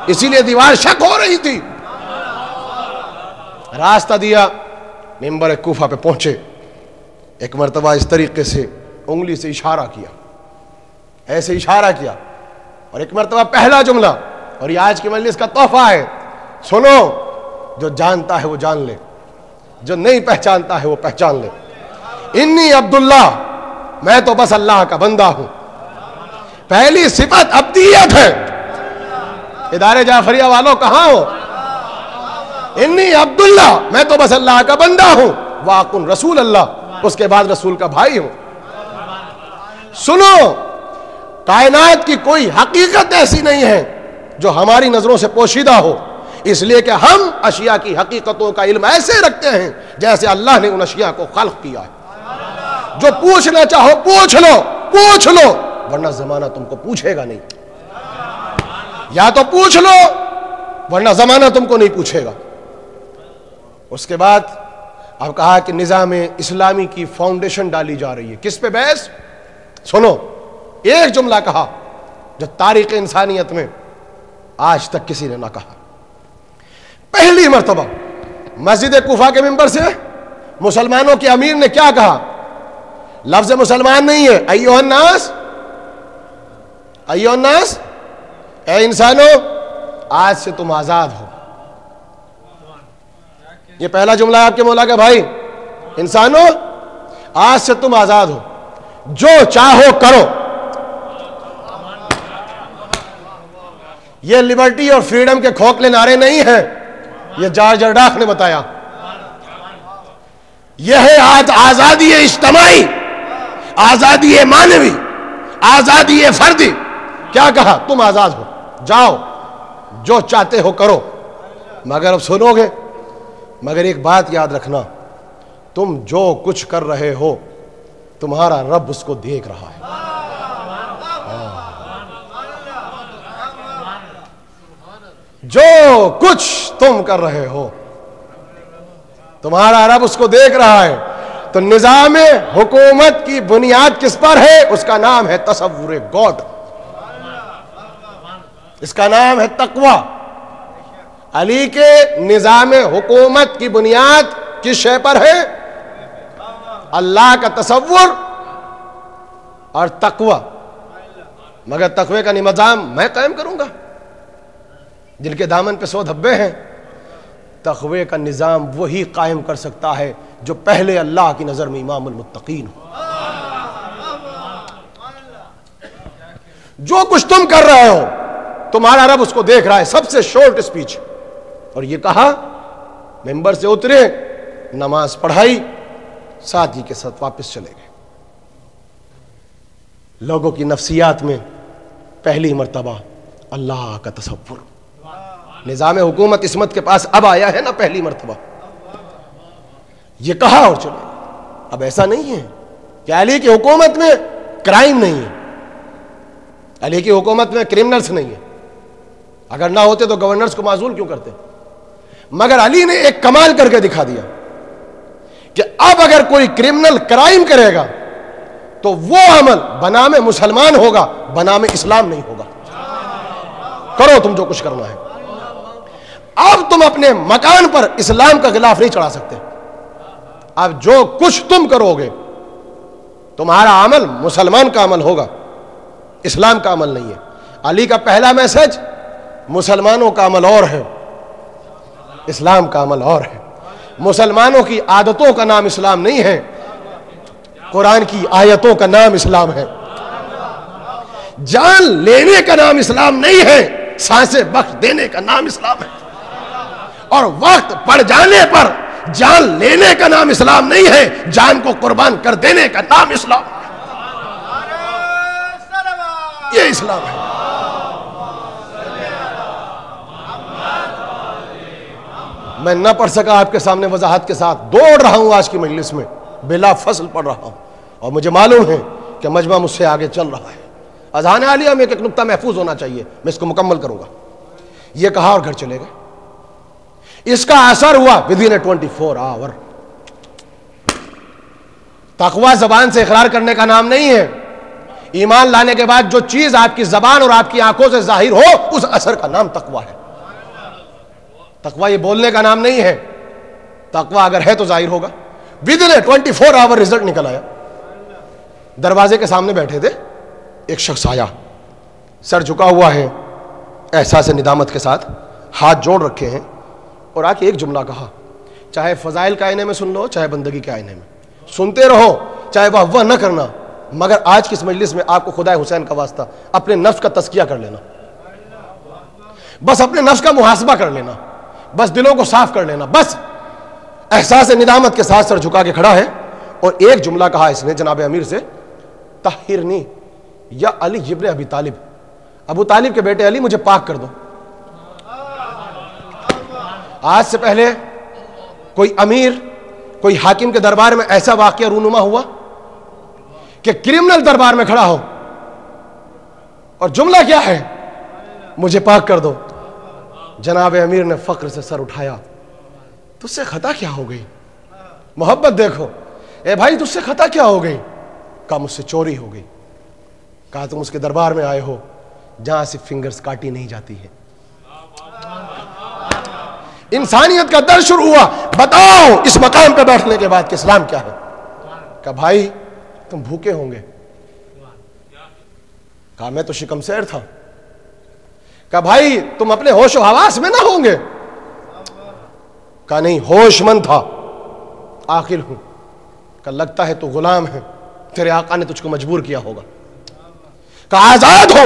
اسی لیے دیوار شک ہو رہی تھی۔ راستہ دیا، منبر کوفہ پہ پہنچے، ایک مرتبہ اس طریقے سے انگلی سے اشارہ کیا، ایسے اشارہ کیا، اور ایک مرتبہ پہلا جملہ، اور یہ آج کی مجلس کا تحفہ ہے، سنو، جو جانتا ہے وہ جان لے، جو نہیں پہچانتا ہے وہ پہچان لے۔ انی عبداللہ، میں تو بس اللہ کا بندہ ہوں۔ پہلی صفت عبدیت ہے۔ ادارے جعفریہ والوں کہاں ہو؟ انی عبداللہ، میں تو بس اللہ کا بندہ ہوں، واقن رسول اللہ، اس کے بعد رسول کا بھائی ہوں۔ سنو، کائنات کی کوئی حقیقت ایسی نہیں ہے جو ہماری نظروں سے پوشیدہ ہو، اس لیے کہ ہم اشیاء کی حقیقتوں کا علم ایسے رکھتے ہیں جیسے اللہ نے ان اشیاء کو خلق کیا ہے۔ جو پوچھنا چاہو پوچھ لو، ورنہ زمانہ تم کو پوچھے گا نہیں، یا تو پوچھ لو ورنہ زمانہ تم کو نہیں پوچھے گا۔ اس کے بعد اب کہا کہ نظام اسلامی کی فاؤنڈیشن ڈالی جا رہی ہے، کس پہ بیس؟ سنو، ایک جملہ کہا جو تاریخ انسانیت میں آج تک کسی نے نہ کہا۔ پہلی مرتبہ مسجد کوفہ کے ممبر سے مسلمانوں کے امیر نے کیا کہا؟ لفظ مسلمان نہیں ہے، ایھا الناس، ایھا الناس، اے انسانوں آج سے تم آزاد ہو۔ یہ پہلا جملہ ہے آپ کے مولا کا، بھائی انسانوں آج سے تم آزاد ہو، جو چاہو کرو۔ یہ لبرٹی اور فریڈم کے کھوکھلے نعرے نہیں ہیں، یہ جارج ارڈاخ نے بتایا۔ یہ ہے آج آزادی اجتماعی، آزادی معنوی، آزادی فردی۔ کیا کہا؟ تم آزاد ہو، جاؤ جو چاہتے ہو کرو۔ مگر اب سنو گے، مگر ایک بات یاد رکھنا، تم جو کچھ کر رہے ہو تمہارا رب اس کو دیکھ رہا ہے۔ جو کچھ تم کر رہے ہو تمہارا رب اس کو دیکھ رہا ہے۔ تو نظام حکومت کی بنیاد کس پر ہے؟ اس کا نام ہے تصور گاڈ، اس کا نام ہے تقوی۔ علی کے نظام حکومت کی بنیاد کس شے پر ہے؟ اللہ کا تصور اور تقوی۔ مگر تقوی کا نظام میں قائم کروں گا؟ جن کے دامن پہ 100 دھبے ہیں۔ تقوی کا نظام وہی قائم کر سکتا ہے جو پہلے اللہ کی نظر میں امام المتقین ہو۔ جو کچھ تم کر رہے ہو تمہارا رب اس کو دیکھ رہا ہے۔ سب سے شارٹ اسپیچ، اور یہ کہا، ممبر سے اترے، نماز پڑھائی، ساتھی کے ساتھ واپس چلے گئے۔ لوگوں کی نفسیات میں پہلی مرتبہ اللہ کا تصور۔ نظام حکومت عصمت کے پاس اب آیا ہے نا پہلی مرتبہ۔ یہ کہا اور چلے۔ اب ایسا نہیں ہے کہ علی کی حکومت میں کرائم نہیں ہے، علی کی حکومت میں کرمنلز نہیں ہے۔ اگر نہ ہوتے تو گورنرز کو معزول کیوں کرتے؟ مگر علی نے ایک کمال کر کے دکھا دیا کہ اب اگر کوئی کرمنل کرائم کرے گا تو وہ عمل بنام مسلمان ہوگا، بنام اسلام نہیں ہوگا۔ کرو تم جو کچھ کرنا ہے۔ اب تم اپنے مکان پر اسلام کا غلاف نہیں چڑھا سکتے۔ اب جو کچھ تم کرو گے تمہارا عمل مسلمان کا عمل ہوگا، اسلام کا عمل نہیں ہے۔ علی کا پہلا میسج، مسلمانوں کا عمل اور ہے، اسلام کا عمل اور ہے۔ مسلمانوں کی عادتوں کا نام اسلام نہیں ہے، قرآن کی آیتوں کا نام اسلام ہے۔ جان لینے کا نام اسلام نہیں ہے، سانسیں بخش دینے کا نام اسلام ہے۔ اور وقت پڑ جانے پر جان لینے کا نام اسلام نہیں ہے، جان کو قربان کر دینے کا نام اسلام ہے۔ یہ اسلام ہے۔ میں نہ پڑھ سکا آپ کے سامنے وضاحت کے ساتھ، دوڑ رہا ہوں آج کی مجلس میں، بلا فصل پڑھ رہا ہوں، اور مجھے معلوم ہے کہ مجمع مجھ سے آگے چل رہا ہے۔ اذان عالیہ میں ایک نقطہ محفوظ ہونا چاہیے، میں اس کو مکمل کروں گا۔ یہ کہا اور گھر چلے گئے۔ اس کا اثر ہوا within a 24 hour۔ تقوی زبان سے اقرار کرنے کا نام نہیں ہے۔ ایمان لانے کے بعد جو چیز آپ کی زبان اور آپ کی آنکھوں سے ظاہر ہو، اس اثر کا نام تقوی ہے۔ تقوی یہ بولنے کا نام نہیں ہے۔ تقوی اگر ہے تو ظاہر ہوگا۔ within a 24 hour رزلٹ نکل آیا۔ دروازے کے سامنے بیٹھے تھے، ایک شخص آیا، سر جھکا ہوا ہے، احساس ندامت کے ساتھ، ہاتھ جوڑ رکھے ہیں، اور آ کے ایک جملہ کہا، چاہے فضائل کے آئینے میں سن لو، چاہے بندگی کے آئینے میں سنتے رہو، چاہے واہ نہ کرنا، مگر آج کی اس مجلس میں آپ کو خدا حسین کا واسطہ اپنے نفس کا تزکیہ کر لینا، بس اپنے نفس کا محاسبہ کر لینا، بس دلوں کو صاف کر لینا، بس۔ احساس ندامت کے ساتھ سر جھکا کے کھڑا ہے، اور ایک جملہ کہا اس نے جناب امیر سے، طہرنی یا علی ابن ابی طالب، ابو طالب کے بیٹے علی، مجھے پاک کر دو۔ آج سے پہلے کوئی امیر، کوئی حاکم کے دربار میں ایسا واقعہ رونما ہوا کہ کرمنل دربار میں کھڑا ہو اور جملہ کیا ہے؟ مجھے پاک کر دو۔ جناب امیر نے فخر سے سر اٹھایا، تجھ سے خطا کیا ہو گئی؟ محبت دیکھو، اے بھائی تجھ سے خطا کیا ہو گئی؟ کہا مجھ سے چوری ہو گئی۔ کہا تم اس کے دربار میں آئے ہو جہاں سے فنگرز کاٹی نہیں جاتی ہے۔ انسانیت کا درد شروع ہوا. بتاؤ اس مقام پہ بیٹھنے کے بعد کہ اسلام کیا ہے. کہا بھائی تم بھوکے ہوں گے. کہا میں تو شکمسیر تھا. کہا بھائی تم اپنے ہوش و حواس میں نہ ہوں گے. کہا نہیں ہوش مند تھا, عاقل ہوں. کہا لگتا ہے تو غلام ہے, تیرے آقا نے تجھ کو مجبور کیا ہوگا. کہا آزاد ہو.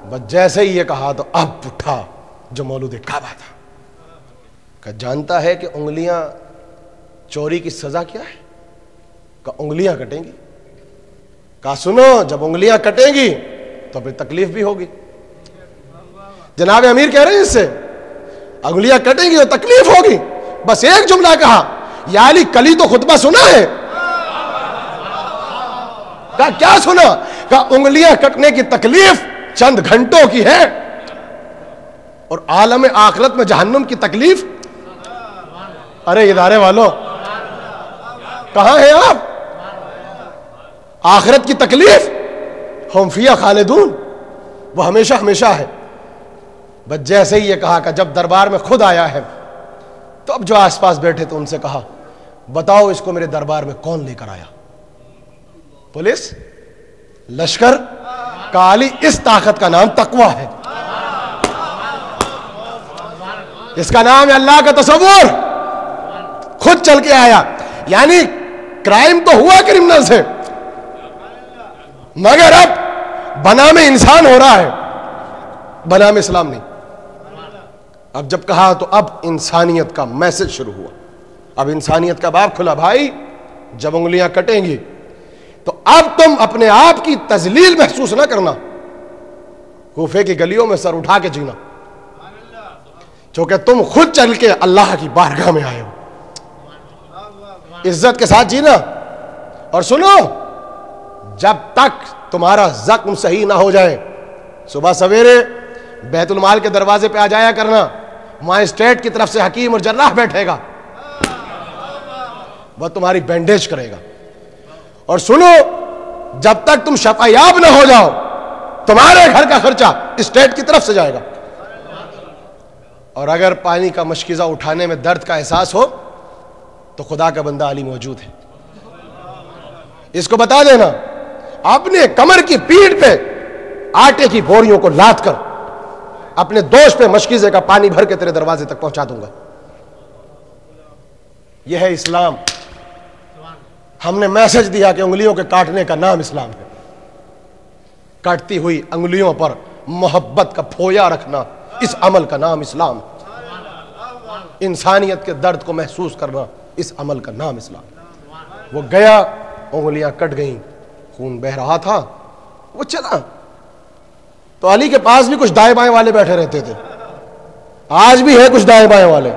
بس جیسے ہی یہ کہا تو اب اٹھا جو مولود کعبہ تھا. کہ جانتا ہے کہ انگلیاں چوری کی سزا کیا ہے؟ کہ انگلیاں کٹیں گی. کہا سنو جب انگلیاں کٹیں گی تو پھر تکلیف بھی ہوگی. جناب امیر کہہ رہے ہیں اس سے انگلیاں کٹیں گی تو تکلیف ہوگی. بس ایک جملہ کہا یا علی کلی تو خطبہ سنا ہے؟ کہا کیا سنا؟ کہا انگلیاں کٹنے کی تکلیف چند گھنٹوں کی ہے اور عالم آخرت میں جہنم کی تکلیف. ارے ادارے والوں کہاں ہیں آپ؟ آخرت کی تکلیف ہم فیہا خالدون, وہ ہمیشہ ہمیشہ ہے. بس جیسے ہی یہ کہا کہ جب دربار میں خود آیا ہے تو اب جو آس پاس بیٹھے تو ان سے کہا بتاؤ اس کو میرے دربار میں کون لے کر آیا؟ پولیس, لشکر؟ کہا علی اس طاقت کا نام تقوی ہے, اس کا نام ہے اللہ کا تصور. خود چل کے آیا. یعنی کرائم تو ہوا کرمنل سے, مگر اب بنام انسان ہو رہا ہے, بنام اسلام نہیں. اب جب کہا تو اب انسانیت کا میسج شروع ہوا. اب انسانیت کا باب کھلا. بھائی جب انگلیاں کٹیں گی تو اب تم اپنے آپ کی تذلیل محسوس نہ کرنا, کوفے کی گلیوں میں سر اٹھا کے جینا, چونکہ تم خود چل کے اللہ کی بارگاہ میں آئے ہو. عزت کے ساتھ جینا. اور سنو جب تک تمہارا زخم صحیح نہ ہو جائے صبح سویرے بیت المال کے دروازے پہ آ جایا کرنا, وہاں اسٹیٹ کی طرف سے حکیم اور جراح بیٹھے گا, وہ تمہاری بینڈیج کرے گا. اور سنو جب تک تم شفایاب نہ ہو جاؤ تمہارے گھر کا خرچہ اسٹیٹ کی طرف سے جائے گا. اور اگر پانی کا مشکیزہ اٹھانے میں درد کا احساس ہو تو خدا کا بندہ علی موجود ہے. اس کو بتا دینا اپنے کمر کی پیٹھ پہ آٹے کی بوریوں کو لاد کر اپنے دوست پہ مشکیزے کا پانی بھر کے تیرے دروازے تک پہنچا دوں گا. یہ ہے اسلام. ہم نے میسج دیا کہ انگلیوں کے کاٹنے کا نام اسلام ہے. کاٹتی ہوئی انگلیوں پر محبت کا پھویا رکھنا, اس عمل کا نام اسلام. انسانیت کے درد کو محسوس کرنا, اس عمل کا نام اسلام. وہ گیا, انگلیاں کٹ گئیں, خون بہ رہا تھا, وہ چلا. تو علی کے پاس بھی کچھ دائیں بائیں والے بیٹھے رہتے تھے, آج بھی ہے کچھ دائیں بائیں والے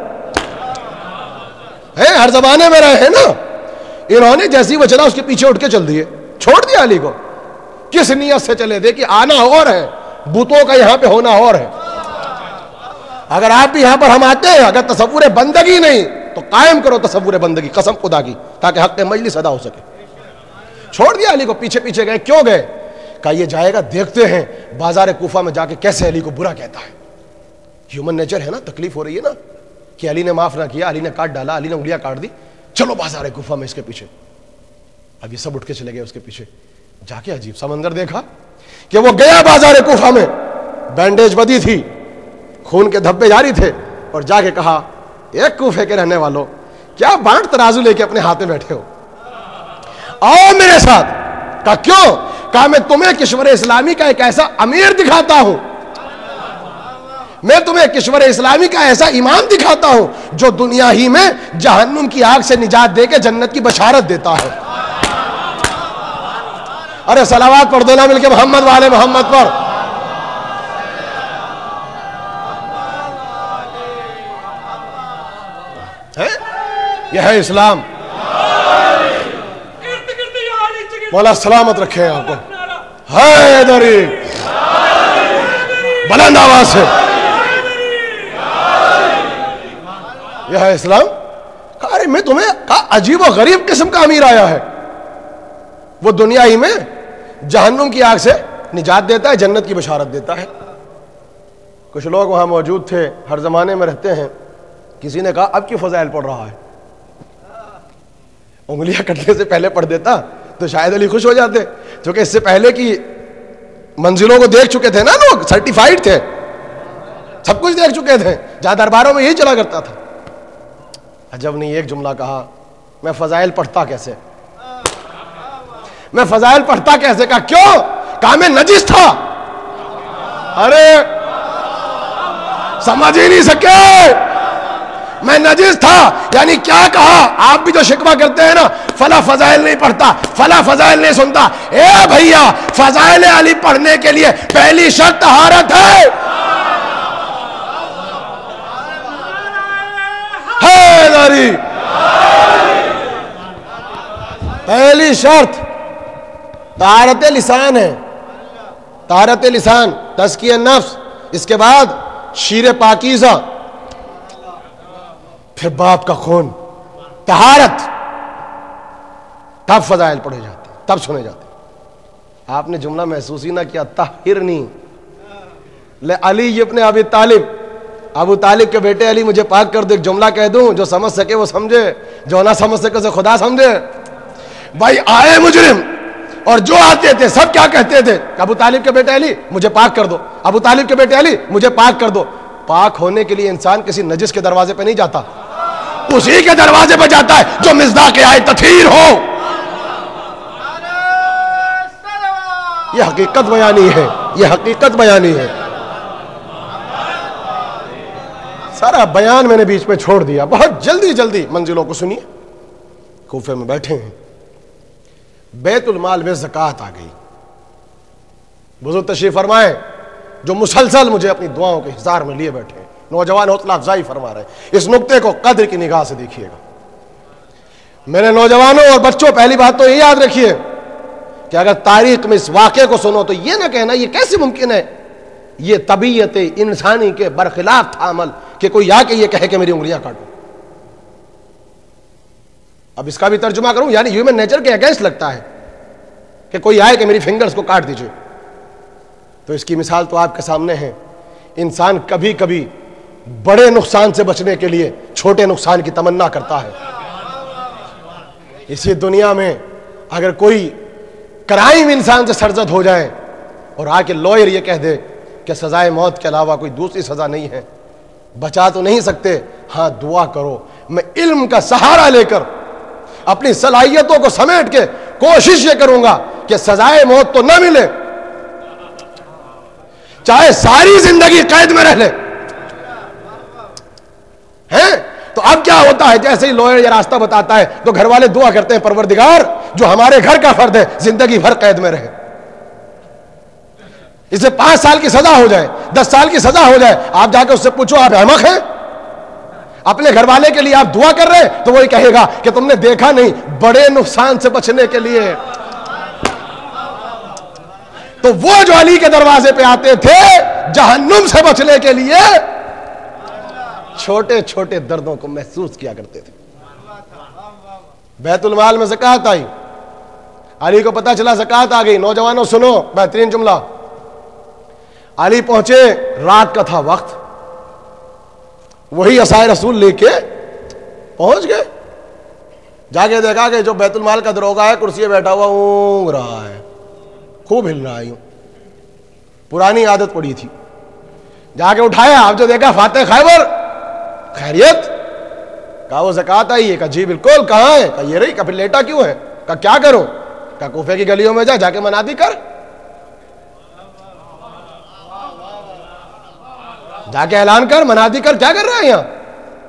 ہیں, ہر زمانے میں رہے ہیں نا. انہوں نے جیسی وہ چلا اس کے پیچھے اٹھ کے چل دیے, چھوڑ دیا علی کو. کس نیت سے چلے دے کہ آنا اور ہے, بتوں کا یہاں پہ ہونا اور ہے. اگر آپ بھی یہاں پر ہم آتے ہیں, اگر تصور بندگی نہیں تو قائم کرو تصور بندگی, قسم خدا کی, تاکہ حق مجلس ادا ہو سکے. چھوڑ دیا علی کو, پیچھے پیچھے گئے. کیوں گئے؟ کہا یہ جائے گا, دیکھتے ہیں بازار کوفہ میں جا کے کیسے علی کو برا کہتا ہے. ہیومن نیچر ہے نا, تکلیف ہو رہی ہے نا کہ علی نے معاف نہ کیا, علی نے کاٹ ڈالا, علی نے انگلیاں کاٹ دی, چلو بازار کوفہ میں اس کے پیچھے. اب یہ سب اٹھ کے چلے گئے اس کے پیچھے. جا کے عجیب سا منظر دیکھا کہ وہ گیا بازار کوفہ میں, بینڈیج بدی تھی, خون کے دھبے جاری تھے, اور جا کے کہا ایک کوفے کے رہنے والوں, کیا بانٹ ترازو لے کے اپنے ہاتھ میں بیٹھے ہو, آؤ میرے ساتھ. کہا کیوں؟ کہا میں تمہیں کشور اسلامی کا ایک ایسا امیر دکھاتا ہوں, میں تمہیں کشور اسلامی کا ایسا امام دکھاتا ہوں جو دنیا ہی میں جہنم کی آگ سے نجات دے کے جنت کی بشارت دیتا ہے. ارے صلوات پڑھ دو نا مل کے محمد والے محمد پر. یہ ہے اسلام. مولا سلامت رکھے آپ کو. حیدری بلند آواز سے. یہ ہے اسلام. کہا ارے میں تمہیں عجیب و غریب قسم کا امیر آیا ہے, وہ دنیا ہی میں جہنم کی آگ سے نجات دیتا ہے, جنت کی بشارت دیتا ہے. کچھ لوگ وہاں موجود تھے، ہر زمانے میں رہتے ہیں. کسی نے کہا اب کیوں فضائل پڑھ رہا ہے؟ انگلیاں کٹنے سے پہلے پڑھ دیتا تو شاید علی خوش ہو جاتے، کیونکہ اس سے پہلے کی منزلوں کو دیکھ چکے تھے نا، لوگ سرٹیفائیڈ تھے، سب کچھ دیکھ چکے تھے، جہاں درباروں میں یہی چلا کرتا تھا. عجب نہیں، ایک جملہ کہا میں فضائل پڑھتا کیسے، میں فضائل پڑھتا کیسے؟ کہا کیوں؟ کہا میں نجس تھا. ارے سمجھ ہی نہیں سکے، میں نجس تھا یعنی کیا کہا؟ آپ بھی جو شکوہ کرتے ہیں نا فلاں فضائل نہیں پڑھتا، فلاں فضائل نہیں سنتا، اے بھیا فضائل علی پڑھنے کے لیے پہلی شرط طہارت ہے. پہلی شرط طہارت لسان ہے، طہارت لسان، تزکیہ نفس، اس کے بعد شیر پاکیزہ، پھر باپ کا خون، طہارت، تب فضائل پڑھے جاتے، تب سنے جاتے. آپ نے جملہ محسوس ہی نہ کیا، طہرنی علی ابن ابی طالب، ابو طالب کے بیٹے علی مجھے پاک کر دو. ایک جملہ کہہ دوں، جو سمجھ سکے وہ سمجھے، جو نہ سمجھ سکے اسے خدا سمجھے. بھائی آئے مجرم اور جو آتے تھے سب کیا کہتے تھے؟ ابو طالب کے بیٹے علی مجھے پاک کر دو، ابو طالب کے بیٹے علی مجھے پاک کر دو. پاک ہونے کے لیے انسان کسی نجس کے دروازے پہ نہیں جاتا، اسی کے دروازے پہ جاتا ہے جو مصداق آیت تطہیر ہو. یہ حقیقت بیانی ہے، یہ حقیقت بیانی ہے. سارا بیان میں نے بیچ میں چھوڑ دیا، بہت جلدی جلدی منزلوں کو سنیے. کوفے میں بیٹھے ہیں، بیت المال میں زکوٰۃ آ گئی. بزرگ تشریف فرمائے جو مسلسل مجھے اپنی دعاؤں کے ہزار میں لیے بیٹھے ہیں، نوجوان حوصلہ افزائی فرما رہے ہیں. اس نقطے کو قدر کی نگاہ سے دیکھیے گا. میرے نوجوانوں اور بچوں، پہلی بات تو یہ یاد رکھیے کہ اگر تاریخ میں اس واقعے کو سنو تو یہ نہ کہنا یہ کیسے ممکن ہے، یہ طبیعت انسانی کے برخلاف تھا عمل کہ کوئی آ کے یہ کہے کہ میری انگلیاں کاٹو. اب اس کا بھی ترجمہ کروں، یعنی ہیومن نیچر کے اگینسٹ لگتا ہے کہ کوئی آئے کہ میری فنگرز کو کاٹ دیجئے. تو اس کی مثال تو آپ کے سامنے ہے. انسان کبھی کبھی بڑے نقصان سے بچنے کے لیے چھوٹے نقصان کی تمنا کرتا ہے. اسی دنیا میں اگر کوئی کرائم انسان سے سرزد ہو جائے اور آ کے لوئر یہ کہہ دے کہ سزائے موت کے علاوہ کوئی دوسری سزا نہیں ہے، بچا تو نہیں سکتے، ہاں دعا کرو. میں علم کا سہارا لے کر اپنی صلاحیتوں کو سمیٹ کے کوشش یہ کروں گا کہ سزائے موت تو نہ ملے، چاہے ساری زندگی قید میں رہ لے. ہیں تو اب کیا ہوتا ہے، جیسے ہی لوئر یہ راستہ بتاتا ہے تو گھر والے دعا کرتے ہیں پروردگار جو ہمارے گھر کا فرد ہے زندگی بھر قید میں رہے، اسے 5 سال کی سزا ہو جائے، 10 سال کی سزا ہو جائے. آپ جا کے اس سے پوچھو آپ احمق ہیں؟ اپنے گھر والے کے لیے آپ دعا کر رہے ہیں تو وہی کہے گا کہ تم نے دیکھا نہیں، بڑے نقصان سے بچنے کے لیے. تو وہ جو علی کے دروازے پہ آتے تھے جہنم سے بچنے کے لیے چھوٹے چھوٹے دردوں کو محسوس کیا کرتے تھے. بیت المال میں زکوٰۃ آئی، علی کو پتا چلا زکوٰۃ آ گئی. نوجوانوں سنو بہترین جملہ، علی پہنچے، رات کا تھا وقت، وہی عصائے رسول لے کے پہنچ گئے. جا کے دیکھا کہ جو بیت المال کا دروگا ہے کرسی بیٹھا ہوا اونگ رہا ہے، خوب ہل رہا ہے، پرانی عادت پڑی تھی. جا کے اٹھایا، آپ جو دیکھا فاتح خیبر، خیریت؟ کہا وہ زکوٰۃ آئی ہے. کہا جی بالکل. کہاں ہے؟ کہا یہ رہی. کہا پھر لیٹا کیوں ہے؟ کہا کیا کروں؟ کہا کوفے کی گلیوں میں جا کے منادی کر، جا کے اعلان کر، منادی کر. کیا کر رہا ہے یہاں؟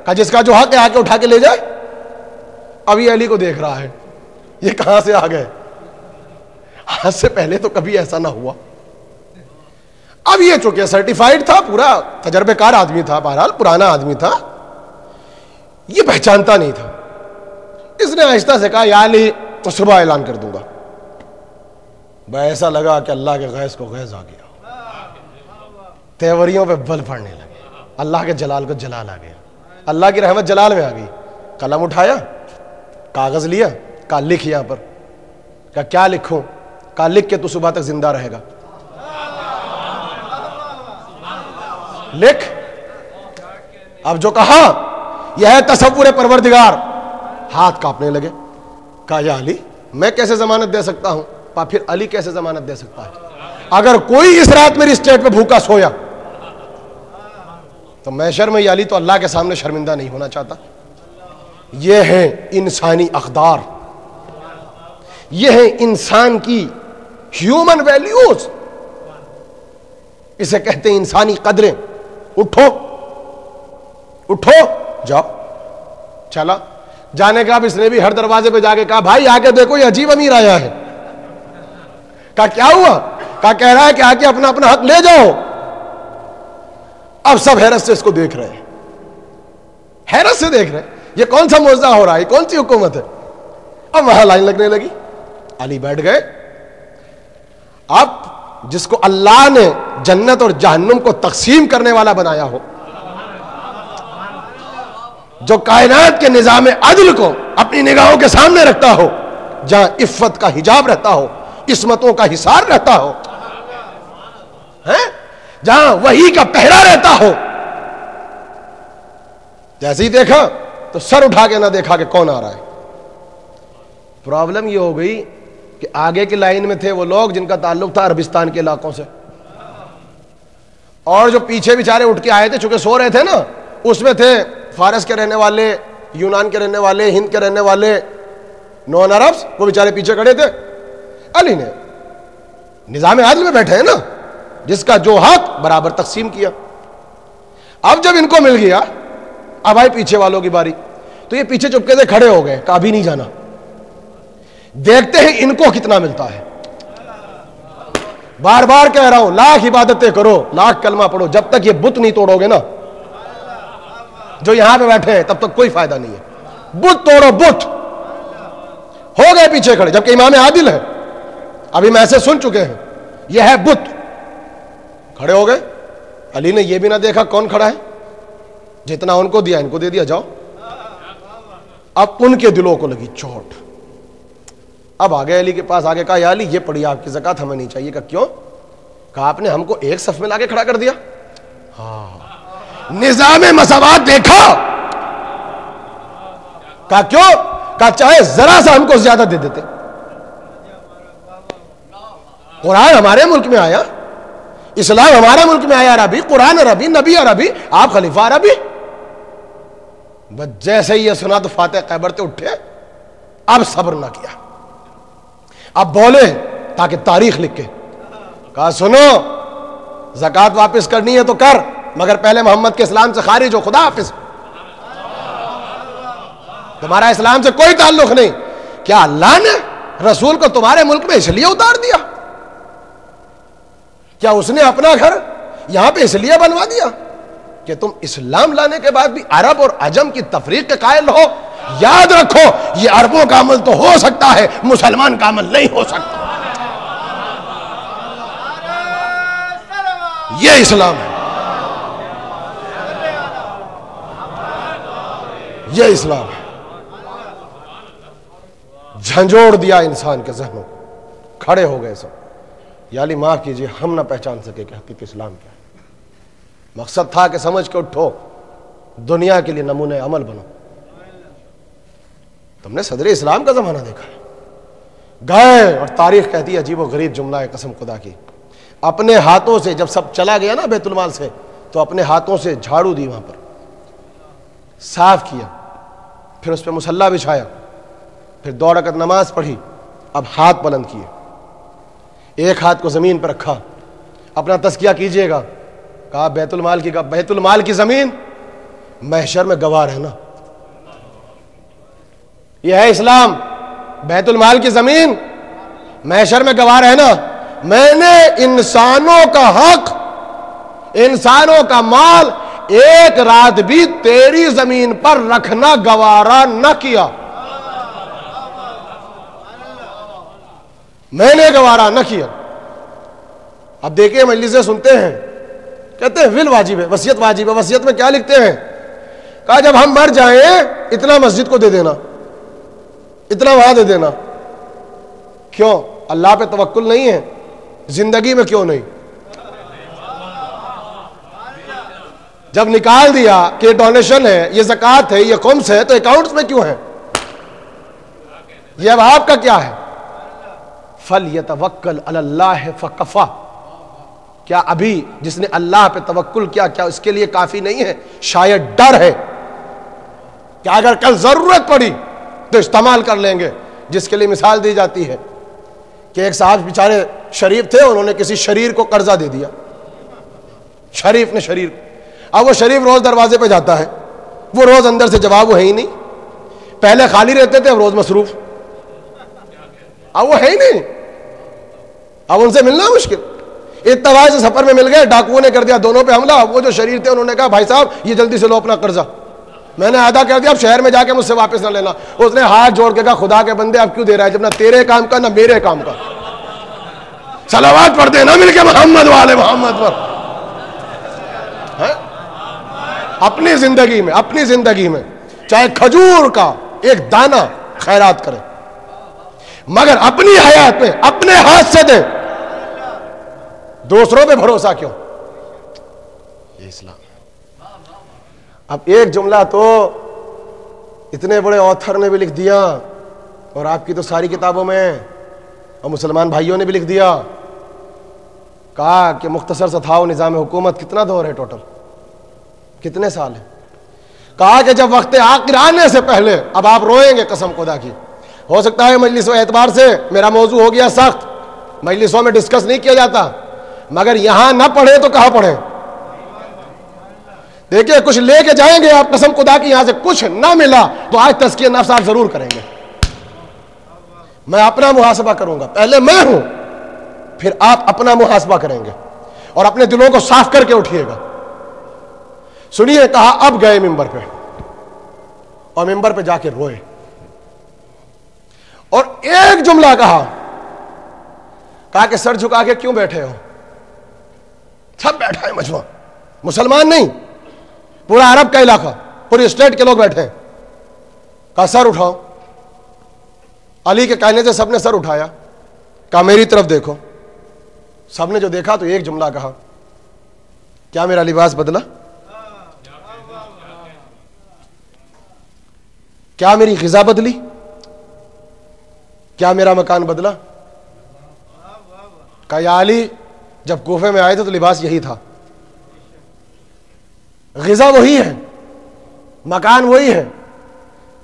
کہا جس کا جو حق ہے آ کے اٹھا کے لے جائے. اب یہ علی کو دیکھ رہا ہے یہ کہاں سے آ گئے، آج سے پہلے تو کبھی ایسا نہ ہوا. اب یہ چونکہ سرٹیفائیڈ تھا، پورا تجربے کار آدمی تھا، بہرحال پرانا آدمی تھا، یہ پہچانتا نہیں تھا. اس نے آہستہ سے کہا یا علی تو صبح اعلان کر دوں گا. ایسا لگا کہ اللہ کے غیظ کو غیظ آ گیا، تیوریوں پہ بل پڑنے لگے، اللہ کے جلال کو جلال آ گیا، اللہ کی رحمت جلال میں آ گئی. قلم اٹھایا، کاغذ لیا، کہا لکھ یہاں پر. کہا کیا لکھوں؟ کہا لکھ کے تو صبح تک زندہ رہے گا. لکھ. اب جو کہا یہ ہے تصور پروردگار، ہاتھ کانپنے لگے. کہا یا علی میں کیسے ضمانت دے سکتا ہوں؟ پھر علی کیسے ضمانت دے سکتا ہے؟ اگر کوئی اس رات میری اسٹیٹ پہ بھوکا سویا تو محشر میں یہ علی تو اللہ کے سامنے شرمندہ نہیں ہونا چاہتا. یہ ہیں انسانی اقدار، یہ ہیں انسان کی ہیومن ویلیوز، اسے کہتے ہیں انسانی قدریں. اٹھو اٹھو جاؤ. چلا جانے کا اب اس نے بھی ہر دروازے پہ جا کے کہا بھائی آ کے دیکھو یہ عجیب امیر آیا ہے. کہا کیا ہوا؟ کہا کہہ رہا ہے کہ آ کے اپنا اپنا حق لے جاؤ. اب سب حیرت سے اس کو دیکھ رہے ہیں، حیرت سے دیکھ رہے ہیں یہ کون سا معجزہ ہو رہا ہے، کون سی حکومت ہے. اب وہاں لائن لگنے لگی. علی بیٹھ گئے. اب جس کو اللہ نے جنت اور جہنم کو تقسیم کرنے والا بنایا ہو، جو کائنات کے نظام عدل کو اپنی نگاہوں کے سامنے رکھتا ہو، جہاں عفت کا حجاب رہتا ہو، عصمتوں کا حصار رہتا ہو، جہاں وحی کا پہرا رہتا ہو، جیسے ہی دیکھا تو سر اٹھا کے نہ دیکھا کہ کون آ رہا ہے. پرابلم یہ ہو گئی کہ آگے کی لائن میں تھے وہ لوگ جن کا تعلق تھا عربستان کے علاقوں سے، اور جو پیچھے بیچارے اٹھ کے آئے تھے چونکہ سو رہے تھے نا، اس میں تھے فارس کے رہنے والے، یونان کے رہنے والے، ہند کے رہنے والے، نون عربs، وہ بیچارے پیچھے کھڑے تھے. علی نے نظام عادل میں بیٹھے ہیں نا، جس کا جو حق برابر تقسیم کیا. اب جب ان کو مل گیا، اب آئی پیچھے والوں کی باری، تو یہ پیچھے چپکے سے کھڑے ہو گئے، کہا بھی نہیں جانا، دیکھتے ہیں ان کو کتنا ملتا ہے. بار بار کہہ رہا ہوں لاکھ عبادتیں کرو، لاکھ کلمہ پڑھو، جب تک یہ بت نہیں توڑو گے نا جو یہاں پہ بیٹھے ہیں، تب تک کوئی فائدہ نہیں ہے. بت توڑو، بت. ہو گئے پیچھے کھڑے، جبکہ امام عادل ہے. ابھی میں ایسے سن چکے ہیں یہ ہے بت. کھڑے ہو گئے. علی نے یہ بھی نہ دیکھا کون کھڑا ہے، جتنا ان کو دیا ان کو دے دیا، جاؤ. اب ان کے دلوں کو لگی چوٹ. اب آگے علی کے پاس آگے کہا یا علی یہ پڑی آپ کی زکات ہمیں نہیں چاہیے. کہا کیوں؟ کہا آپ نے ہم کو ایک صف میں لا کے کھڑا کر دیا. ہاں نظام مساوات دیکھا. کہا کیوں؟ کہا چاہے ذرا سا ہم کو زیادہ دے دیتے. قرآن ہمارے ملک میں آیا، اسلام ہمارے ملک میں آیا عربی، قرآن عربی، نبی عربی، آپ خلیفہ عربی. بس جیسے ہی یہ سنا تو فاتح خیبر سے اٹھے. اب صبر نہ کیا، اب بولے تاکہ تاریخ لکھ کے. کہا سنو زکات واپس کرنی ہے تو کر، مگر پہلے محمد کے اسلام سے خارج ہو. خدا حافظ، تمہارا اسلام سے کوئی تعلق نہیں. کیا اللہ نے رسول کو تمہارے ملک میں اس لیے اتار دیا؟ کیا اس نے اپنا گھر یہاں پہ اس لیے بنوا دیا کہ تم اسلام لانے کے بعد بھی عرب اور عجم کی تفریق کے قائل ہو؟ یاد رکھو یہ عربوں کا عمل تو ہو سکتا ہے، مسلمان کا عمل نہیں ہو سکتا. یہ اسلام ہے، یہ اسلام ہے. جھنجھوڑ دیا انسان کے ذہنوں. کھڑے ہو گئے سب. یا علی معاف کیجئے ہم نہ پہچان سکے کہ حقیقی اسلام کیا ہے. مقصد تھا کہ سمجھ کے اٹھو، دنیا کے لیے نمونہ عمل بنو. تم نے صدر اسلام کا زمانہ دیکھا ہے. گئے اور تاریخ کہتی ہے عجیب و غریب جملہ ہے قسم خدا کی. اپنے ہاتھوں سے جب سب چلا گیا نا بیت المال سے، تو اپنے ہاتھوں سے جھاڑو دی، وہاں پر صاف کیا، پھر اس پہ مصلی بچھایا، پھر 2 رکعت نماز پڑھی. اب ہاتھ بلند کیے، ایک ہاتھ کو زمین پر رکھا. اپنا تزکیہ کیجئے گا. کہا بیت المال کی، کہا بیت المال کی زمین محشر میں گواہ رہنا. یہ ہے اسلام. بیت المال کی زمین محشر میں گواہ رہنا. میں نے انسانوں کا حق، انسانوں کا مال ایک رات بھی تیری زمین پر رکھنا گوارا نہ کیا. میں نے گوارا نہ کیا. اب دیکھیں مجلسیں سنتے ہیں، کہتے ہیں ول واجب ہے، وصیت واجب ہے. وصیت میں کیا لکھتے ہیں؟ کہا جب ہم مر جائیں اتنا مسجد کو دے دینا، اتنا وہاں دے دینا. کیوں؟ اللہ پہ توکل نہیں ہے؟ زندگی میں کیوں نہیں؟ جب نکال دیا کہ یہ ڈونیشن ہے، یہ زکوٰۃ ہے، یہ خمس ہے، تو اکاؤنٹس میں کیوں ہے؟ یہ اب آپ کا کیا ہے؟ فَلْيَتَوَكَّلْ عَلَى اللَّهِ فَكَفَى، کیا ابھی جس نے اللہ پہ توکل کیا کیا اس کے لیے کافی نہیں ہے؟ شاید ڈر ہے کہ اگر کل ضرورت پڑی تو استعمال کر لیں گے، جس کے لیے مثال دی جاتی ہے کہ ایک صاحب بیچارے شریف تھے، انہوں نے کسی شریر کو قرضہ دے دیا، شریف نے شریر، اب وہ شریف روز دروازے پہ جاتا ہے، وہ روز اندر سے جواب وہ ہے ہی نہیں، پہلے خالی رہتے تھے اب روز مصروف، اب وہ ہے ہی نہیں، اب ان سے ملنا مشکل، اتفاق سے سفر میں مل گئے، ڈاکوؤں نے کر دیا دونوں پہ حملہ، وہ جو شریر تھے انہوں نے کہا بھائی صاحب یہ جلدی سے لو اپنا قرضہ، میں نے ادا کر دیا، اب شہر میں جا کے مجھ سے واپس نہ لینا۔ اس نے ہاتھ جوڑ کے کہا خدا کے بندے اب کیوں دے رہا ہے جب نہ تیرے کام کا نہ میرے کام کا، صلوات پڑھ دے نا مل کے محمد والے محمد پر۔ اپنی زندگی میں چاہے کھجور کا ایک دانہ خیرات کرے، مگر اپنی حیات میں اپنے ہاتھ سے دے، دوسروں پہ بھروسہ کیوں؟ یہ اسلام۔ اب ایک جملہ تو اتنے بڑے آتھر نے بھی لکھ دیا، اور آپ کی تو ساری کتابوں میں، اور مسلمان بھائیوں نے بھی لکھ دیا، کہا کہ مختصر سا تھا وہ نظام حکومت، کتنا دور ہے ٹوٹل، کتنے سال ہے؟ کہا کہ جب وقت آخر آنے سے پہلے، اب آپ روئیں گے قسم خدا کی، ہو سکتا ہے مجلسوں اعتبار سے میرا موضوع ہو گیا سخت، مجلسوں میں ڈسکس نہیں کیا جاتا، مگر یہاں نہ پڑھے تو کہاں پڑھیں؟ دیکھیں کچھ لے کے جائیں گے آپ، قسم خدا کی یہاں سے کچھ نہ ملا تو آج تزکیہ نفس آپ ضرور کریں گے۔ میں اپنا محاسبہ کروں گا، پہلے میں ہوں، پھر آپ اپنا محاسبہ کریں گے اور اپنے دلوں کو صاف کر کے اٹھیے گا۔ سنیے، کہا اب گئے ممبر پہ، اور ممبر پہ جا کے روئے، اور ایک جملہ کہا کہ سر جھکا کے کیوں بیٹھے ہو؟ سب بیٹھا ہے مجمع، مسلمان نہیں، پورا عرب کا علاقہ، پوری اسٹیٹ کے لوگ بیٹھے ہیں، کہا سر اٹھاؤ۔ علی کے کہنے سے سب نے سر اٹھایا، کہا میری طرف دیکھو۔ سب نے جو دیکھا تو ایک جملہ کہا، کیا میرا لباس بدلا؟ کیا میری غذا بدلی؟ کیا میرا مکان بدلا؟ کہا یا علی جب کوفے میں آئے تھے تو لباس یہی تھا، غذا وہی ہے، مکان وہی ہے۔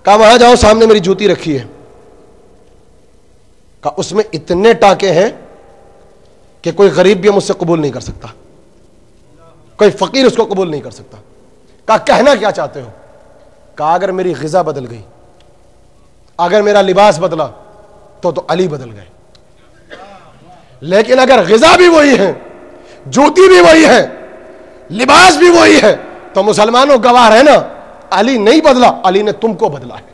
کہا وہاں جاؤ، سامنے میری جوتی رکھی ہے، کہا اس میں اتنے ٹانکے ہیں کہ کوئی غریب بھی مجھ سے قبول نہیں کر سکتا، کوئی فقیر اس کو قبول نہیں کر سکتا۔ کہا کہنا کیا چاہتے ہو؟ کہا اگر میری غذا بدل گئی، اگر میرا لباس بدلا تو علی بدل گئے، لیکن اگر غذا بھی وہی ہے، جوتی بھی وہی ہے، لباس بھی وہی ہے، تو مسلمانوں گواہ ہے نا، علی نہیں بدلا، علی نے تم کو بدلا ہے،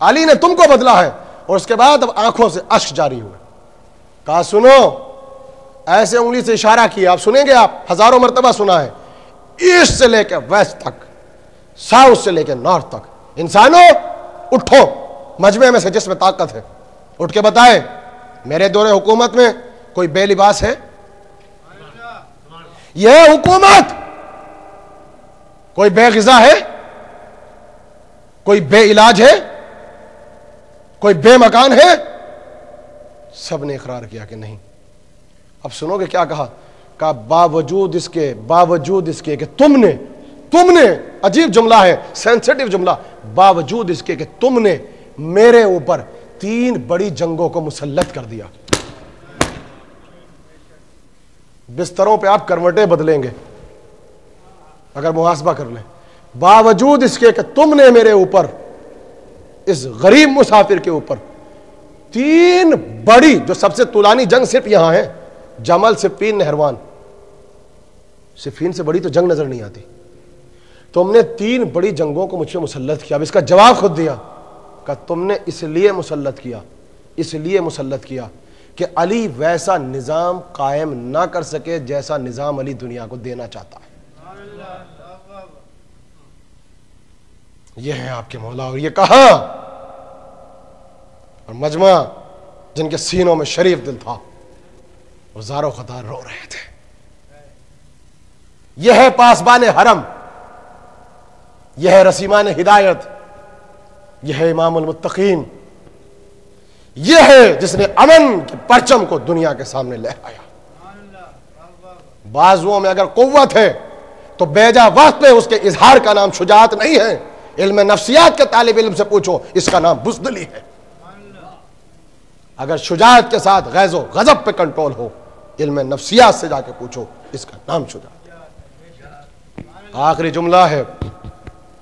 علی نے تم کو بدلا ہے۔ اور اس کے بعد اب آنکھوں سے اشک جاری ہوئے، کہا سنو، ایسے انگلی سے اشارہ کیا، آپ سنیں گے، آپ ہزاروں مرتبہ سنا ہے، ایسٹ سے لے کے ویسٹ تک، ساؤتھ سے لے کے نارتھ تک، انسانوں اٹھو، مجمع میں سے جس میں طاقت ہے اٹھ کے بتائے میرے دور حکومت میں کوئی بے لباس ہے؟ یہ حکومت کوئی بے غذا ہے؟ کوئی بے علاج ہے؟ کوئی بے مکان ہے؟ سب نے اقرار کیا کہ نہیں۔ اب سنو گے کیا کہا؟ کہا باوجود اس کے کہ تم نے عجیب جملہ ہے، سینسیٹیو جملہ، باوجود اس کے کہ تم نے میرے اوپر 3 بڑی جنگوں کو مسلط کر دیا۔ بستروں پہ آپ کروٹیں بدلیں گے اگر محاسبہ کر لیں، باوجود اس کے کہ تم نے میرے اوپر، اس غریب مسافر کے اوپر 3 بڑی، جو سب سے طولانی جنگ صرف یہاں ہے، جمل، صفین، نہروان، صفین سے بڑی تو جنگ نظر نہیں آتی، تم نے 3 بڑی جنگوں کو مجھ سے مسلط کیا۔ اب اس کا جواب خود دیا کہ تم نے اس لیے مسلط کیا کہ علی ویسا نظام قائم نہ کر سکے جیسا نظام علی دنیا کو دینا چاہتا ہے۔ یہ ہے آپ کے مولا، اور یہ کہاں؟ اور مجمع جن کے سینوں میں شریف دل تھا اور زارو خطار رو رہے تھے، یہ ہے پاسبان حرم، یہ ہے رسیمان ہدایت، یہ ہے امام المتقین، یہ ہے جس نے امن کے پرچم کو دنیا کے سامنے لہرایا۔ بازوؤں میں اگر قوت ہے تو بیجا وقت پہ اس کے اظہار کا نام شجاعت نہیں ہے۔ علم نفسیات کے طالب علم سے پوچھو، اس کا نام بزدلی ہے۔ اگر شجاعت کے ساتھ غیظ و غضب پہ کنٹرول ہو، علم نفسیات سے جا کے پوچھو، اس کا نام شجاعت۔ آخری جملہ ہے،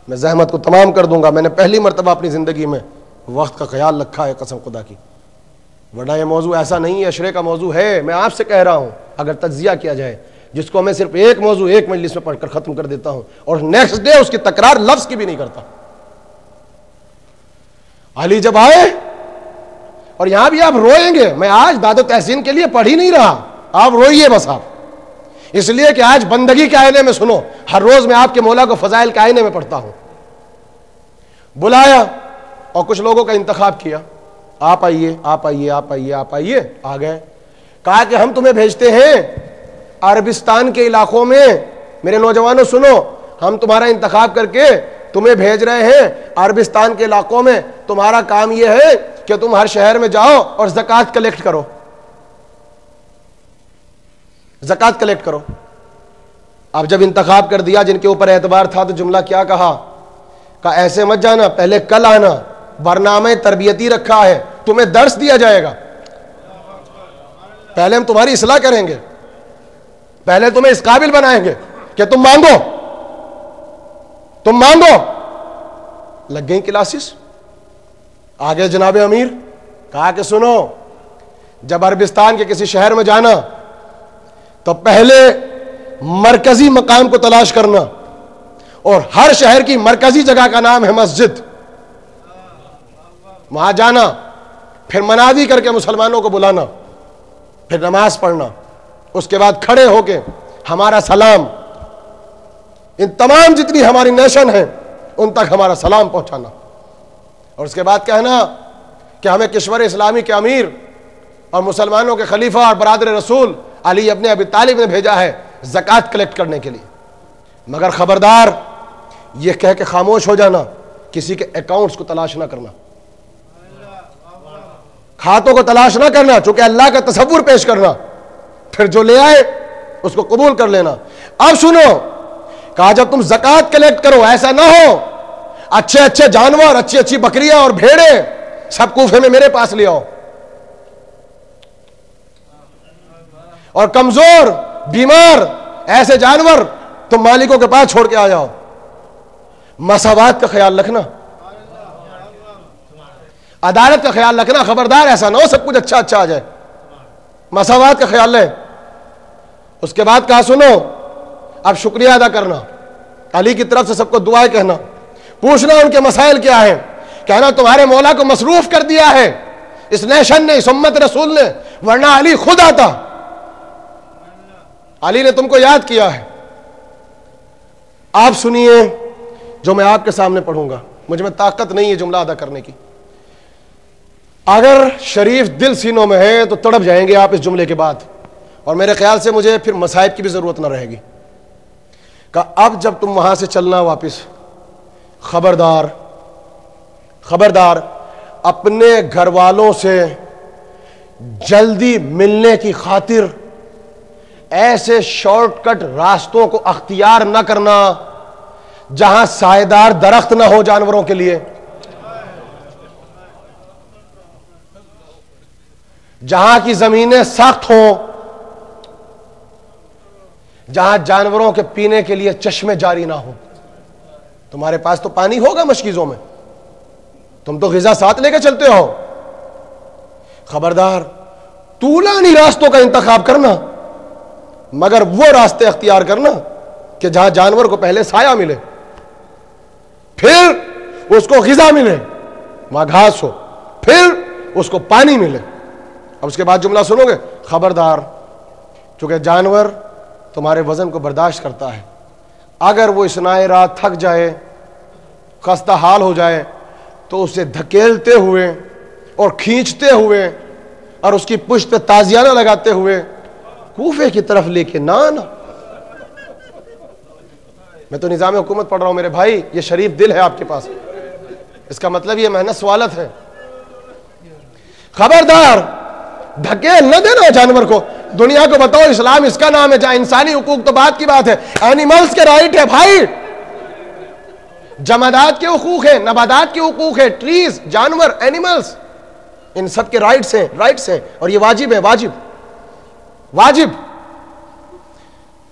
میں زحمت کو تمام کر دوں گا۔ میں نے پہلی مرتبہ اپنی زندگی میں وقت کا خیال رکھا ہے، قسم خدا کی، ورنہ یہ موضوع ایسا نہیں ہے، اشرے کا موضوع ہے۔ میں آپ سے کہہ رہا ہوں، اگر تجزیہ کیا جائے، جس کو میں صرف ایک موضوع ایک مجلس میں پڑھ کر ختم کر دیتا ہوں اور نیکسٹ ڈے اس کی تکرار لفظ کی بھی نہیں کرتا۔ علی جب آئے، اور یہاں بھی آپ روئیں گے، میں آج داد و تحسین کے لیے پڑھ ہی نہیں رہا، آپ روئیے بس آپ، اس لیے کہ آج بندگی کے آئینے میں سنو، ہر روز میں آپ کے مولا کو فضائل کے آئینے میں پڑھتا ہوں۔ بلایا اور کچھ لوگوں کا انتخاب کیا، آپ آئیے آپ آئیے آپ آئیے آپ آئیے، آ گئے۔ کہا کہ ہم تمہیں بھیجتے ہیں عربستان کے علاقوں میں، میرے نوجوانوں سنو، ہم تمہارا انتخاب کر کے تمہیں بھیج رہے ہیں عربستان کے علاقوں میں، تمہارا کام یہ ہے کہ تم ہر شہر میں جاؤ اور زکوٰۃ کلیکٹ کرو، زکوٰۃ کلیکٹ کرو۔ اب جب انتخاب کر دیا، جن کے اوپر اعتبار تھا، تو جملہ کیا کہا ایسے مت جانا، پہلے کل آنا، برنامہ تربیتی رکھا ہے، تمہیں درس دیا جائے گا، پہلے ہم تمہاری اصلاح کریں گے، پہلے تمہیں اس قابل بنائیں گے کہ تم مانگو، تم مانگو۔ لگ گئی کلاسز، آگے جناب امیر کہا کہ سنو، جب عربستان کے کسی شہر میں جانا تو پہلے مرکزی مقام کو تلاش کرنا، اور ہر شہر کی مرکزی جگہ کا نام ہے مسجد، وہاں جانا، پھر منادی کر کے مسلمانوں کو بلانا، پھر نماز پڑھنا، اس کے بعد کھڑے ہو کے ہمارا سلام، ان تمام جتنی ہماری نیشن ہیں ان تک ہمارا سلام پہنچانا، اور اس کے بعد کہنا کہ ہمیں کشور اسلامی کے امیر اور مسلمانوں کے خلیفہ اور برادر رسول علی ابن ابی طالب نے بھیجا ہے زکوٰۃ کلیکٹ کرنے کے لیے، مگر خبردار یہ کہہ کے خاموش ہو جانا، کسی کے اکاؤنٹس کو تلاش نہ کرنا، کھاتوں کو تلاش نہ کرنا، چونکہ اللہ کا تصور پیش کرنا، پھر جو لے آئے اس کو قبول کر لینا۔ اب سنو، کہا جب تم زکوٰۃ کلیکٹ کرو، ایسا نہ ہو اچھے اچھے جانور، اچھی اچھی بکریاں اور بھیڑیں سب کوفے میں میرے پاس لے آؤ، اور کمزور بیمار ایسے جانور تم مالکوں کے پاس چھوڑ کے آ جاؤ۔ مساوات کا خیال رکھنا، عدالت کا خیال رکھنا، خبردار ایسا نہ ہو سب کچھ اچھا اچھا آ جائے، مساوات کا خیال لیں۔ اس کے بعد کہا سنو، اب شکریہ ادا کرنا، علی کی طرف سے سب کو دعائیں کہنا، پوچھنا ان کے مسائل کیا ہیں، کہنا تمہارے مولا کو مصروف کر دیا ہے اس نیشن نے، اس امت رسول نے، ورنہ علی خود آتا، علی نے تم کو یاد کیا ہے۔ آپ سنیے جو میں آپ کے سامنے پڑھوں گا، مجھ میں طاقت نہیں ہے جملہ ادا کرنے کی، اگر شریف دل سینوں میں ہے تو تڑپ جائیں گے آپ اس جملے کے بعد، اور میرے خیال سے مجھے پھر مصائب کی بھی ضرورت نہ رہے گی۔ کہ اب جب تم وہاں سے چلنا واپس، خبردار خبردار اپنے گھر والوں سے جلدی ملنے کی خاطر ایسے شارٹ کٹ راستوں کو اختیار نہ کرنا جہاں سائیدار درخت نہ ہو جانوروں کے لیے، جہاں کی زمینیں سخت ہوں، جہاں جانوروں کے پینے کے لیے چشمے جاری نہ ہوں۔ تمہارے پاس تو پانی ہوگا مشکیزوں میں، تم تو غذا ساتھ لے کے چلتے ہو، خبردار طولانی راستوں کا انتخاب کرنا، مگر وہ راستے اختیار کرنا کہ جہاں جانور کو پہلے سایہ ملے، پھر اس کو غذا ملے، وہاں گھاس ہو، پھر اس کو پانی ملے۔ اب اس کے بعد جملہ سنو گے، خبردار چونکہ جانور تمہارے وزن کو برداشت کرتا ہے، اگر وہ اثناء رات تھک جائے، خستہ حال ہو جائے، تو اسے دھکیلتے ہوئے اور کھینچتے ہوئے اور اس کی پشت پہ تازیانہ لگاتے ہوئے کوفے کی طرف لے کے نہ آنا۔ میں تو نظام حکومت پڑھ رہا ہوں میرے بھائی، یہ شریف دل ہے آپ کے پاس، اس کا مطلب یہ محنت سوالت ہے. خبردار دھکیل نہ دینا جانور کو. دنیا کو بتاؤ اسلام اس کا نام ہے جہاں انسانی حقوق تو بات کی بات ہے، اینیملز کے رائٹ ہے بھائی، جمادات کے حقوق ہیں، نباتات کے حقوق ہیں، ٹریز، جانور، اینیملز، ان سب کے رائٹس ہیں اور یہ واجب ہے، واجب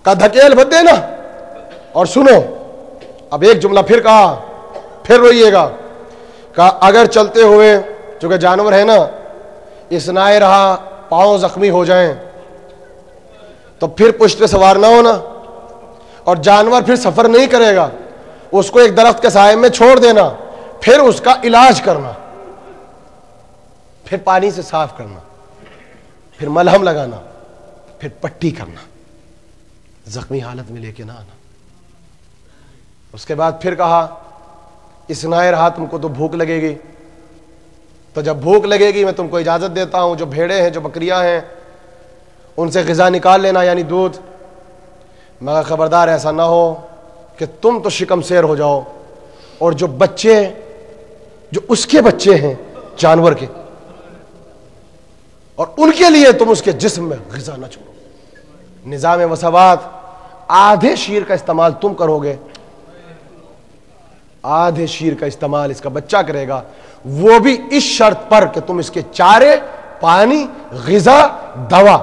کا دھکیل مت دینا. اور سنو اب ایک جملہ پھر کہا، پھر روئیے گا، کہا اگر چلتے ہوئے چونکہ جانور ہے نا اسنائے رہا پاؤں زخمی ہو جائیں تو پھر پشت پہ سوار نہ ہونا، اور جانور پھر سفر نہیں کرے گا، اس کو ایک درخت کے سائے میں چھوڑ دینا، پھر اس کا علاج کرنا، پھر پانی سے صاف کرنا، پھر ملہم لگانا، پھر پٹی کرنا، زخمی حالت میں لے کے نہ آنا. اس کے بعد پھر کہا اسنائے رہا تم کو تو بھوک لگے گی، تو جب بھوک لگے گی میں تم کو اجازت دیتا ہوں جو بھیڑیں ہیں جو بکریاں ہیں ان سے غذا نکال لینا یعنی دودھ، مگر خبردار ایسا نہ ہو کہ تم تو شکم سیر ہو جاؤ اور جو بچے جو اس کے بچے ہیں جانور کے اور ان کے لیے تم اس کے جسم میں غذا نہ چھوڑو. نظام مساوات آدھے شیر کا استعمال تم کرو گے، آدھے شیر کا استعمال اس کا بچہ کرے گا، وہ بھی اس شرط پر کہ تم اس کے چارے، پانی، غذا، دوا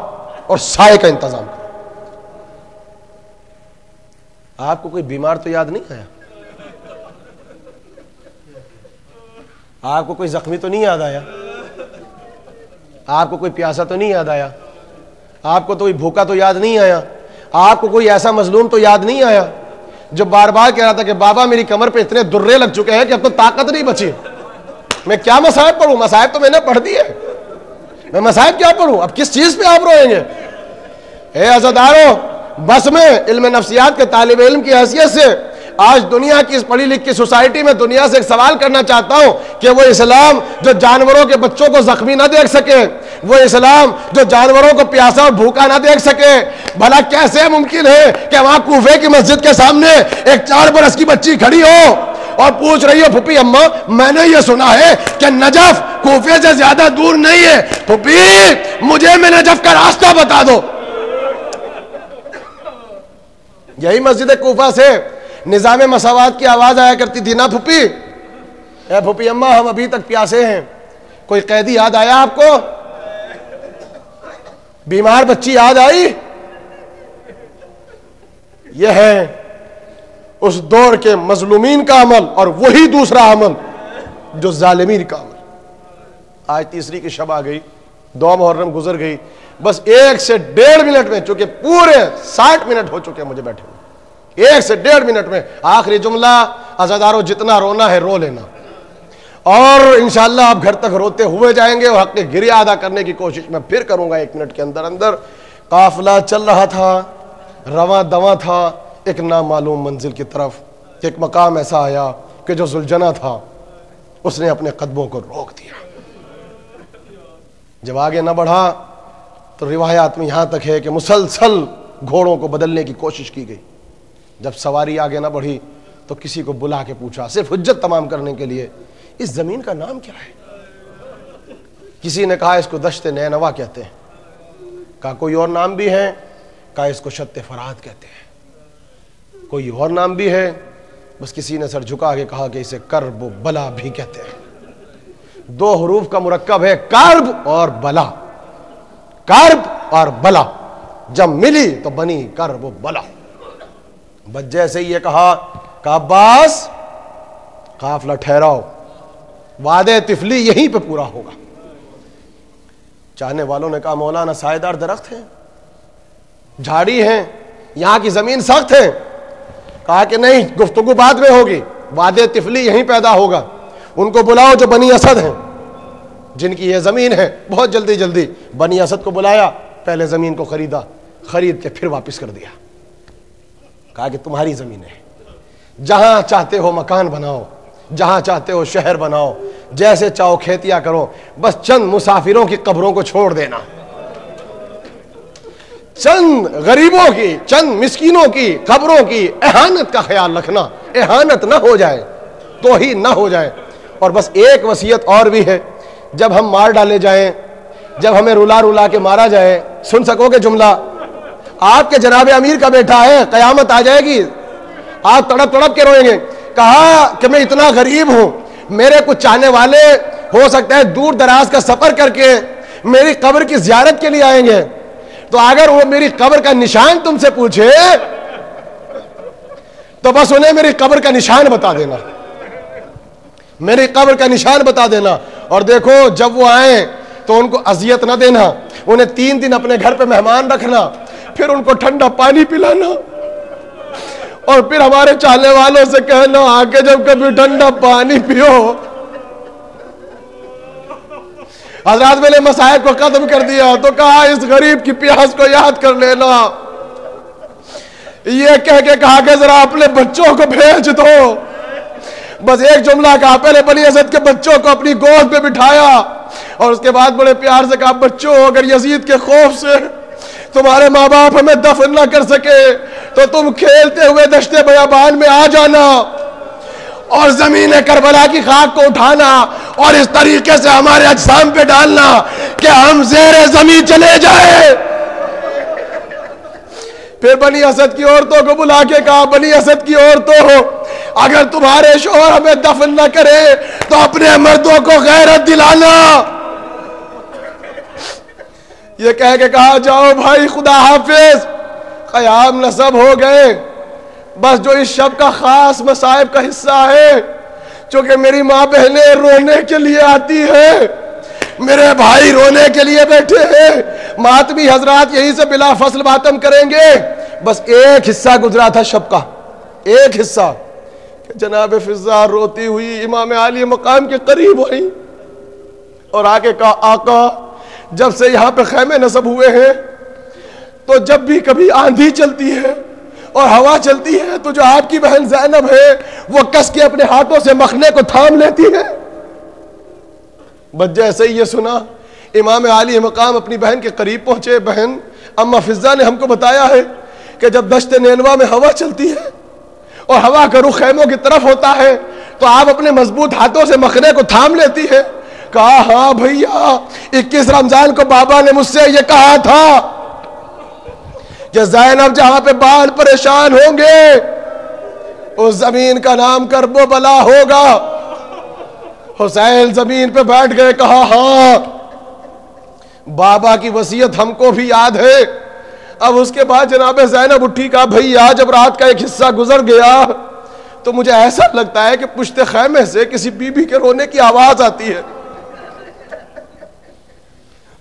اور سائے کا انتظام کرو. آپ کو کوئی بیمار تو یاد نہیں آیا؟ آپ کو کوئی زخمی تو نہیں یاد آیا؟ آپ کو کوئی پیاسا تو نہیں یاد آیا؟ آپ کو تو کوئی بھوکا تو یاد نہیں آیا؟ آپ کو کوئی ایسا مظلوم تو یاد نہیں آیا جو بار بار کہہ رہا تھا کہ بابا میری کمر پہ اتنے درے لگ چکے ہیں کہ اب تو طاقت نہیں بچی، میں کیا مصائب پڑھوں؟ مصائب تو میں نے پڑھ دی ہے، میں مصائب کیا پڑھوں؟ اب کس چیز پہ آپ روئیں گے؟ اے عزادارو، بس میں علم نفسیات کے طالب علم کی حیثیت سے آج دنیا کی اس پڑھی لکھی سوسائٹی میں دنیا سے ایک سوال کرنا چاہتا ہوں کہ وہ اسلام جو جانوروں کے بچوں کو زخمی نہ دیکھ سکے، وہ اسلام جو جانوروں کو پیاسا اور بھوکا نہ دیکھ سکے، بھلا کیسے ممکن ہے کہ وہاں کوفے کی مسجد کے سامنے ایک 4 برس کی بچی کھڑی ہو اور پوچھ رہی ہو پھپھی اماں میں نے یہ سنا ہے کہ نجف کوفے سے زیادہ دور نہیں ہے، پھپھی مجھے میں نجف کا راستہ بتا دو. یہی مسجد کوفہ سے نظام مساوات کی آواز آیا کرتی تھی نا پھپھی، اے پھپھی اماں ہم ابھی تک پیاسے ہیں. کوئی قیدی یاد آیا آپ کو؟ بیمار بچی یاد آئی؟ یہ ہے اس دور کے مظلومین کا عمل اور وہی دوسرا عمل جو ظالمین کا عمل. آج تیسری کی شب آ گئی، 2 محرم گزر گئی، بس 1 سے 1.5 منٹ میں، چونکہ پورے 60 منٹ ہو چکے ہیں مجھے بیٹھے ہوئے، 1 سے 1.5 منٹ میں آخری جملہ عزادارو جتنا رونا ہے رو لینا، اور انشاءاللہ آپ گھر تک روتے ہوئے جائیں گے اور حق گریہ ادا کرنے کی کوشش میں پھر کروں گا 1 منٹ کے اندر اندر. قافلہ چل رہا تھا، رواں دواں تھا ایک نامعلوم منزل کی طرف. ایک مقام ایسا آیا کہ جو ذوالجناح تھا اس نے اپنے قدموں کو روک دیا. جب آگے نہ بڑھا تو روایات میں یہاں تک ہے کہ مسلسل گھوڑوں کو بدلنے کی کوشش کی گئی. جب سواری آگے نہ بڑھی تو کسی کو بلا کے پوچھا صرف حجت تمام کرنے کے لیے اس زمین کا نام کیا ہے؟ کسی نے کہا اس کو دشت نینوا کہتے ہیں، کہا کوئی اور نام بھی ہے، کہا اس کو شت فرات کہتے ہیں، کوئی اور نام بھی ہے، بس کسی نے سر جھکا کے کہا کہ اسے کرب و بلا بھی کہتے ہیں. 2 حروف کا مرکب ہے کرب اور بلا، کرب اور بلا جب ملی تو بنی کرب و بلا. بس جیسے یہ کہا کہ عباس قافلہ ٹھہراؤ، وعدے طفلی یہیں پہ پورا ہوگا. چاہنے والوں نے کہا مولانا سائیدار درخت ہیں، جھاڑی ہیں، یہاں کی زمین سخت ہے. کہا کہ نہیں، گفتگو بعد میں ہوگی، وعدے طفلی یہیں پیدا ہوگا. ان کو بلاؤ جو بنی اسد ہیں، جن کی یہ زمین ہے. بہت جلدی بنی اسد کو بلایا، پہلے زمین کو خریدا، خرید کے پھر واپس کر دیا. کہا کہ تمہاری زمین ہے، جہاں چاہتے ہو مکان بناؤ، جہاں چاہتے ہو شہر بناؤ، جیسے چاہو کھیتیاں کرو، بس چند مسافروں کی قبروں کو چھوڑ دینا. چند غریبوں کی، چند مسکینوں کی قبروں کی اہانت کا خیال رکھنا، اہانت نہ ہو جائے، توہین نہ ہو جائے۔ اور بس ایک وصیت اور بھی ہے، جب ہم مار ڈالے جائیں، جب ہمیں رلا رلا کے مارا جائے، سن سکو گے جملہ؟ آپ کے جناب امیر کا بیٹا ہے، قیامت آ جائے گی، آپ تڑپ تڑپ کے روئیں گے۔ کہا کہ میں اتنا غریب ہوں، میرے کچھ چاہنے والے ہو سکتا ہے دور دراز کا سفر کر کے میری قبر کی زیارت کے لیے آئیں گے، تو اگر وہ میری قبر کا نشان تم سے پوچھے تو بس انہیں میری قبر کا نشان بتا دینا، میری قبر کا نشان بتا دینا۔ اور دیکھو جب وہ آئیں تو ان کو اذیت نہ دینا، انہیں 3 دن اپنے گھر پہ مہمان رکھنا، پھر ان کو ٹھنڈا پانی پلانا، اور پھر ہمارے چاہنے والوں سے کہنا آ کے جب کبھی ٹھنڈا پانی پیو۔ حضرات میں نے مصائب کو ختم کر دیا تو کہا اس غریب کی پیاس کو یاد کر لینا، یہ کہہ کے کہا کہ ذرا اپنے بچوں کو بھیج دو۔ بس ایک جملہ کہا، پہلے بنی اسد کے بچوں کو اپنی گود پہ بٹھایا اور اس کے بعد بڑے پیار سے کہا بچوں اگر یزید کے خوف سے تمہارے ماں باپ ہمیں دفن نہ کر سکے تو تم کھیلتے ہوئے دشت بیابان میں آ جانا اور زمین کربلا کی خاک کو اٹھانا اور اس طریقے سے ہمارے اجسام پہ ڈالنا کہ ہم زیر زمین چلے جائیں۔ پھر بنی اسد کی عورتوں کو بلا کے کہا بنی اسد کی عورتوں اگر تمہارے شوہر ہمیں دفن نہ کرے تو اپنے مردوں کو غیرت دلانا۔ یہ کہہ کے کہا جاؤ بھائی خدا حافظ، قیام نصب ہو گئے۔ بس جو اس شب کا خاص مصائب کا حصہ ہے، چونکہ میری ماں بہنیں رونے کے لیے آتی ہیں، میرے بھائی رونے کے لیے بیٹھے ہیں، ماتمی حضرات یہیں سے بلا فصل ماتم کریں گے۔ بس ایک حصہ گزرا تھا شب کا، ایک حصہ کہ جناب فضا روتی ہوئی امام عالی مقام کے قریب ہوئی اور آگے کہا آقا جب سے یہاں پہ خیمے نصب ہوئے ہیں تو جب بھی کبھی آندھی چلتی ہے اور ہوا چلتی ہے تو جو آپ کی بہن زینب ہے وہ کس کے اپنے ہاتھوں سے مخنے کو تھام لیتی ہے۔ بس جیسے ہی یہ سنا امام عالی مقام اپنی بہن کے قریب پہنچے، بہن اما فضا نے ہم کو بتایا ہے کہ جب دشت نینوا میں ہوا چلتی ہے اور ہوا کا رخ خیموں کی طرف ہوتا ہے تو آپ اپنے مضبوط ہاتھوں سے مخنے کو تھام لیتی ہے۔ کہا ہاں بھیا 21 رمضان کو بابا نے مجھ سے یہ کہا تھا کہ زینب جہاں پہ بال پریشان ہوں گے اس زمین کا نام کرب و بلا ہوگا۔ حسین زمین پہ بیٹھ گئے، کہا ہاں بابا کی وصیت ہم کو بھی یاد ہے۔ اب اس کے بعد جناب زینب اٹھی، کہا بھیا جب رات کا ایک حصہ گزر گیا تو مجھے ایسا لگتا ہے کہ پشت خیمے سے کسی بی بی کے رونے کی آواز آتی ہے۔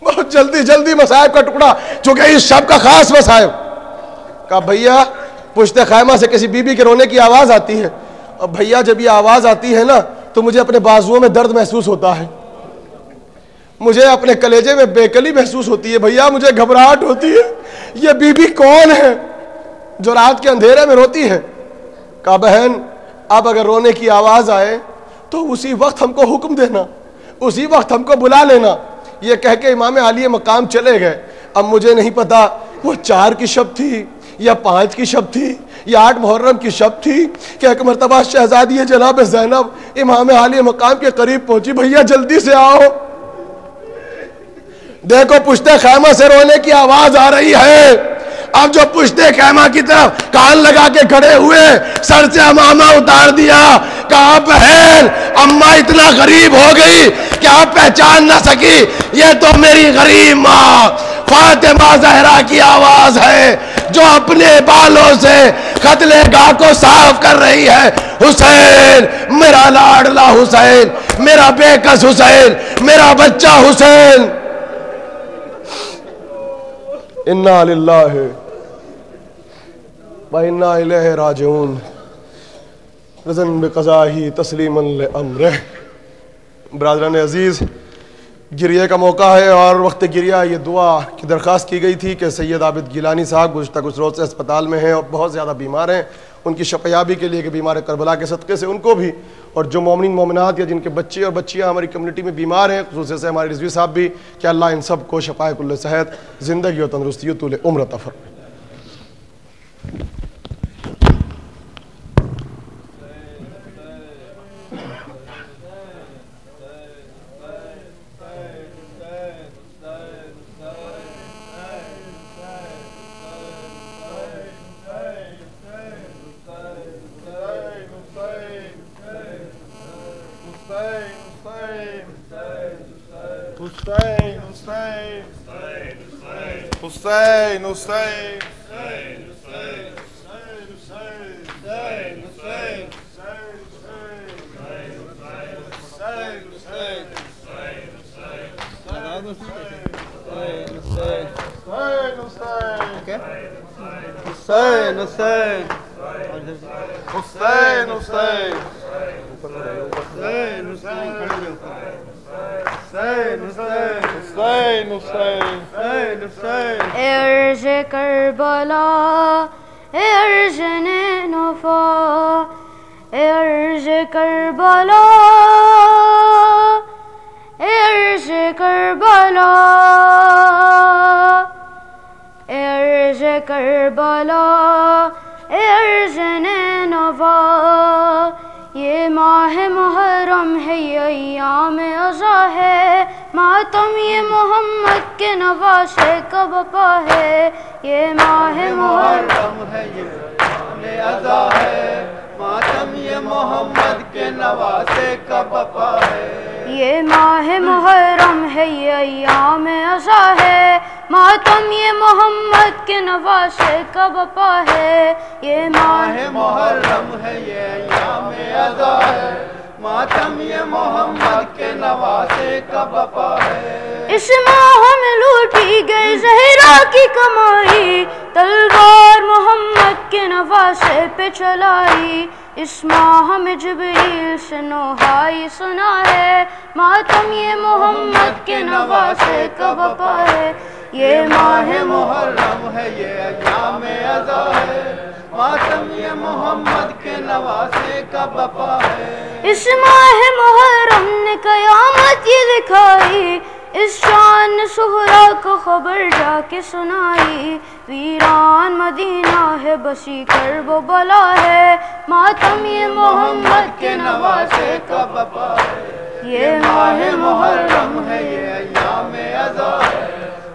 بہت جلدی جلدی مصائب کا ٹکڑا، چونکہ اس شب کا خاص مصائب۔ کہا بھیا پشت خیمہ سے کسی بی بی کے رونے کی آواز آتی ہے، اور بھیا جب یہ آواز آتی ہے نا تو مجھے اپنے بازوؤں میں درد محسوس ہوتا ہے، مجھے اپنے کلیجے میں بےکلی محسوس ہوتی ہے، بھیا مجھے گھبراہٹ ہوتی ہے، یہ بی بی کون ہے جو رات کے اندھیرے میں روتی ہے؟ کہا بہن اب اگر رونے کی آواز آئے تو اسی وقت ہم کو حکم دینا، اسی وقت ہم کو بلا لینا۔ یہ کہہ کے امام عالی مقام چلے گئے۔ اب مجھے نہیں پتا وہ 4 کی شب تھی یا 5 کی شب تھی یا 8 محرم کی شب تھی کہ ایک مرتبہ شہزادی جناب زینب امام عالی مقام کے قریب پہنچی، بھیا جلدی سے آؤ، دیکھو پشت خیمہ سے رونے کی آواز آ رہی ہے۔ اب جو پشت خیمہ کی طرف کان لگا کے کھڑے ہوئے، سر سے امامہ اتار دیا، کہا بہن اماں اتنا غریب ہو گئی کہ آپ پہچان نہ سکی، یہ تو میری غریب ماں فاطمہ زہرا کی آواز ہے جو اپنے بالوں سے قتل گاہ کو صاف کر رہی ہے۔ حسین میرا لاڈلا حسین، میرا بے کس حسین، میرا بچہ حسین۔ انا للہ و انا الیہ راجعون، رضن بقضائہ تسلیما لامرہ۔ برادران عزیز، گریہ کا موقع ہے اور وقت گریہ یہ دعا کی درخواست کی گئی تھی کہ سید عابد گیلانی صاحب گزشتہ کچھ روز سے اسپتال میں ہیں اور بہت زیادہ بیمار ہیں، ان کی شفایابی کے لیے کہ بیمار کربلا کے صدقے سے ان کو بھی، اور جو مومنین مومنات یا جن کے بچے اور بچیاں ہماری کمیونٹی میں بیمار ہیں، خصوصاً سے ہمارے رضوی صاحب بھی، کہ اللہ ان سب کو شفائے کل صحت، زندگی اور تندرستی و طول عمر عطا فرمائے۔ ارج کربلا ارج نینوفا ارج کربلا ارج کربلا ارج کربلا ارج نینوفا، یہ ماہ محرم ہے، یہ ایام عزا ہے، ماتم یہ محمد کے نواسے کا بپا ہے، یہ ماہ محرم ہے، یہ ایام عزا ہے، ماتم یہ محمد کے نواسے کا بپا ہے، یہ ماہ محرم ہے، یہ ایام عزا ہے، ماتم یہ محمد کے نواسے کا بپا ہے، یہ ماہ محرم ہے، یہ ایام عزا ہے، ماتم یہ محمد کے نواسے کا بپا ہے، اس ماہ میں لوٹی گئی زہرا کی کمائی، تلوار محمد کے نواسے پہ چلائی، اس ماہ میں جبریل سے نوحائی سنا ہے، ماتم یہ محمد کے نواسے کا بپا ہے، یہ ماہ محرم ہے، یہ ایام عزا ہے، ماتم یہ محمد کے نواسے کا بپا ہے، اس ماہ محرم نے قیامت یہ دکھائی، اس شان نے سہرا کو خبر جا کے سنائی، ویران مدینہ ہے، بسی کرب و بلا ہے، ماتم یہ محمد کے نواسے کا بپا ہے، یہ ماہ محرم ہے، یہ ایام عزا ہے،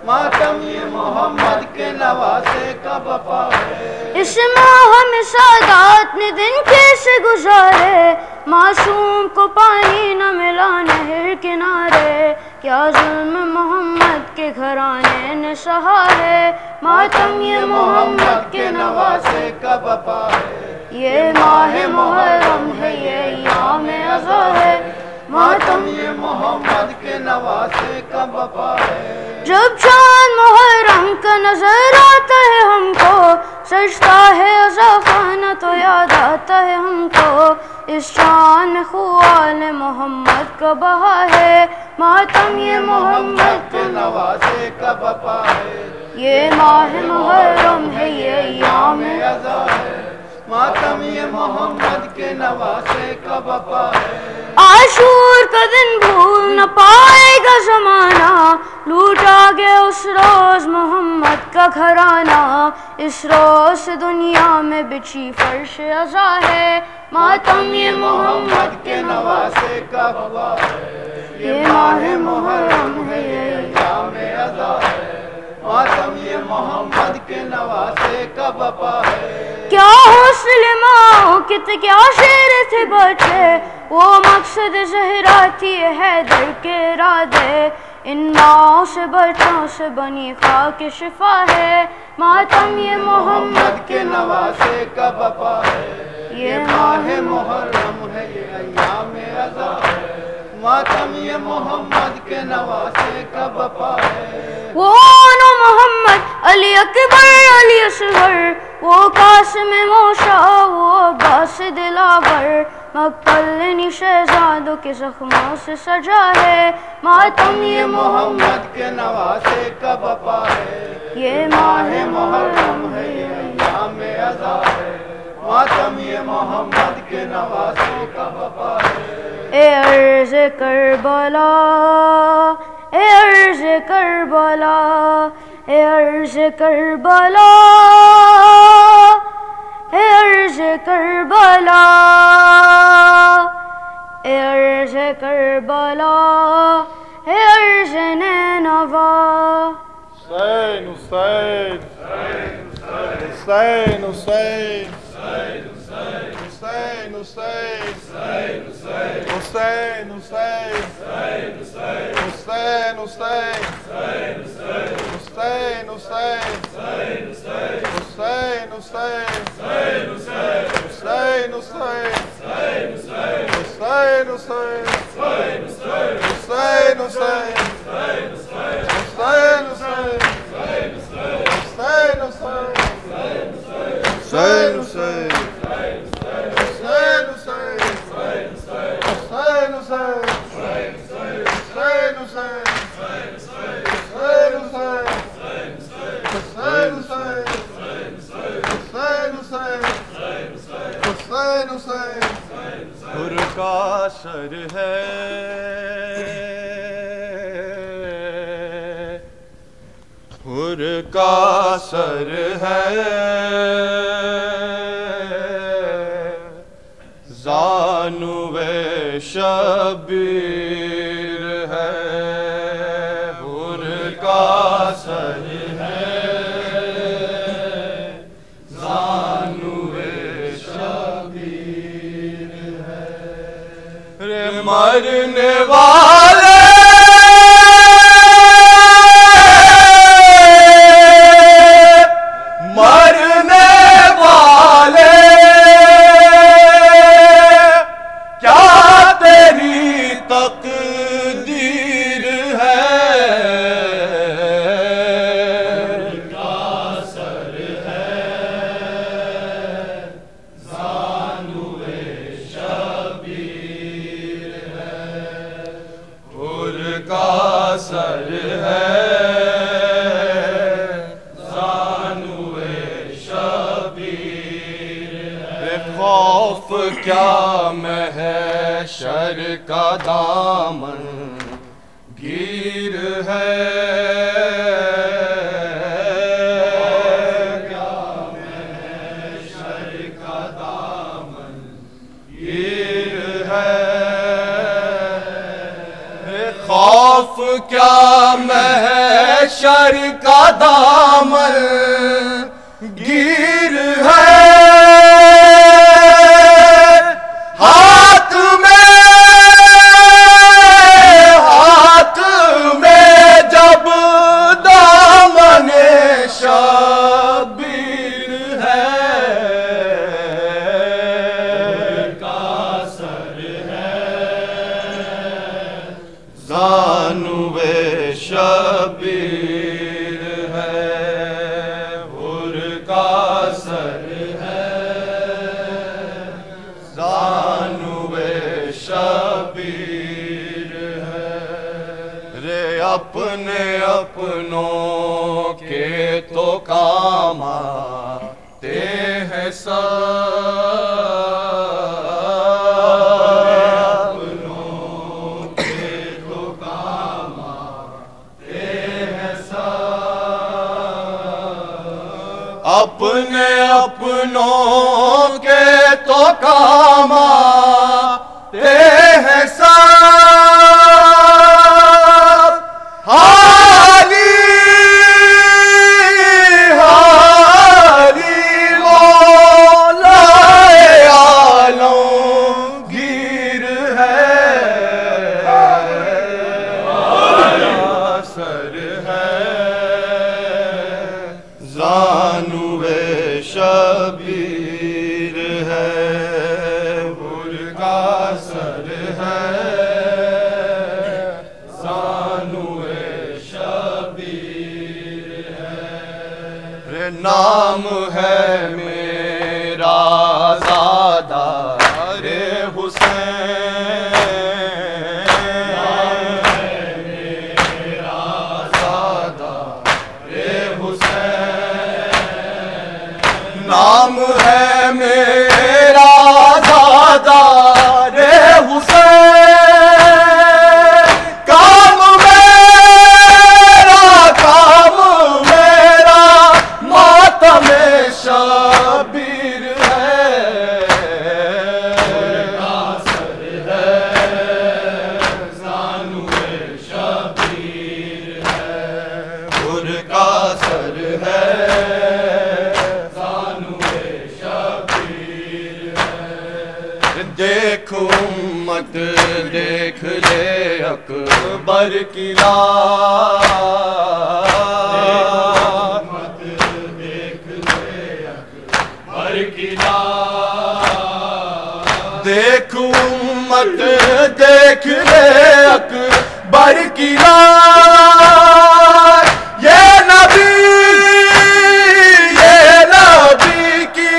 ماتم یہ محمد کے نواسے کا بپا ہے، اس ماہ میں سادات نے دن کیسے گزارے، معصوم کو پانی نہ ملا نہر کنارے، کیا ظلم محمد کے گھرانے نے سہا ہے، ماتم یہ محمد کے نواسے کا بپا ہے، یہ ماہ محرم ہے، یہ ایام عزا ہے، ماتم یہ محمد کے نواسے کا بپا ہے، جب چاند محرم کا نظر آتا ہے ہم کو، سجتا ہے عزا خانہ تو یاد آتا ہے ہم کو، اس چاند میں خوال محمد کا بہا ہے، ماتم یہ محمد کے نواسے کا بپا ہے، یہ ماہ محرم ہے، یہ ایام عزا ہے، ماتم یہ محمد کے نواسے کا بپا ہے، عاشور کا دن بھول نہ پائے گا زمانہ، لوٹا گیا اس روز محمد کا گھرانہ، اس روز سے دنیا میں بچھی فرش عزا ہے، ماتم یہ محمد کے نواسے کا بپا ہے، یہ ماہ محرم ہے، یہ ایام عزا ہے، ماتم یہ محمد کے نواسے کا بپا ہے، کیا حوصلے ماں کیا شعر تھے بچے، وہ مقصد زہرا تھی حیدر کے ارادے، ان ماؤں سے بچوں سے بنی خاک شفا ہے، ماتم یہ محمد کے نواسے کا بپا ہے، یہ ماہ محرم ہے، یہ ایام عزا ہے، ماتم یہ محمد کے نواسے کا بپا ہے، وہ محمد علی اکبر علی اصغر، وہ قاسم موشا، وہ عباس دلاور، مقتل شہزادوں کے زخموں سے سجا ہے، ماتم یہ محمد کے نواسے کا بپا ہے، یہ ماہ محرم ہے، یہ ایام عزا ہے، ماتم اے عرش کربلا، اے عرش کربلا، اے عرش کربلا، اے عرش کربلا، اے عرش کربلا، اے عرش نینوا۔ حسین حسین حسین حسین حسین حسین حسین حسین حسین حسین حر کا سر ہے، حر کا سر ہے، زانوے شبیر ہے، حر کا سر ہے، زانوے شبیر ہے، رے مرنے والے تقدیر ہے، کا سر ہے، زانوے شبیر ہے، حر کا سر ہے، زانوے شبیر ہے، خوف کیا محشر کا دامن گیر ہے، کیا محشر کا دامن گیر ہے، خوف کیا محشر کا دامن گیر ہے، ہاتھ میں جب دامن شبیر ہے، کا سر ہے، زانوے شبیر ہے، حر کا سر ہے، زانوے شبیر ہے، رے اپنے اپنوں کے تو کام آتے ہیں اپنوں کے تو کام آتے ہیں اپنے اپنوں کے تو کام آتے ہیں حالی حالی مولا عالمگیر ہے، سر ہے، زانوے شبیر ہے، حر کا سر ہے، زانوے شبیر ہے، نام ہے میرا زادہ رے حسین، نام ہے میرا زادہ رے حسین، نام ہے میرا زادہ دیکھ لے اکبر کی لاش، دیکھ لے اکبر کی لاش، دیکھ امت دیکھ لے اکبر کی لاش، یہ نبی کی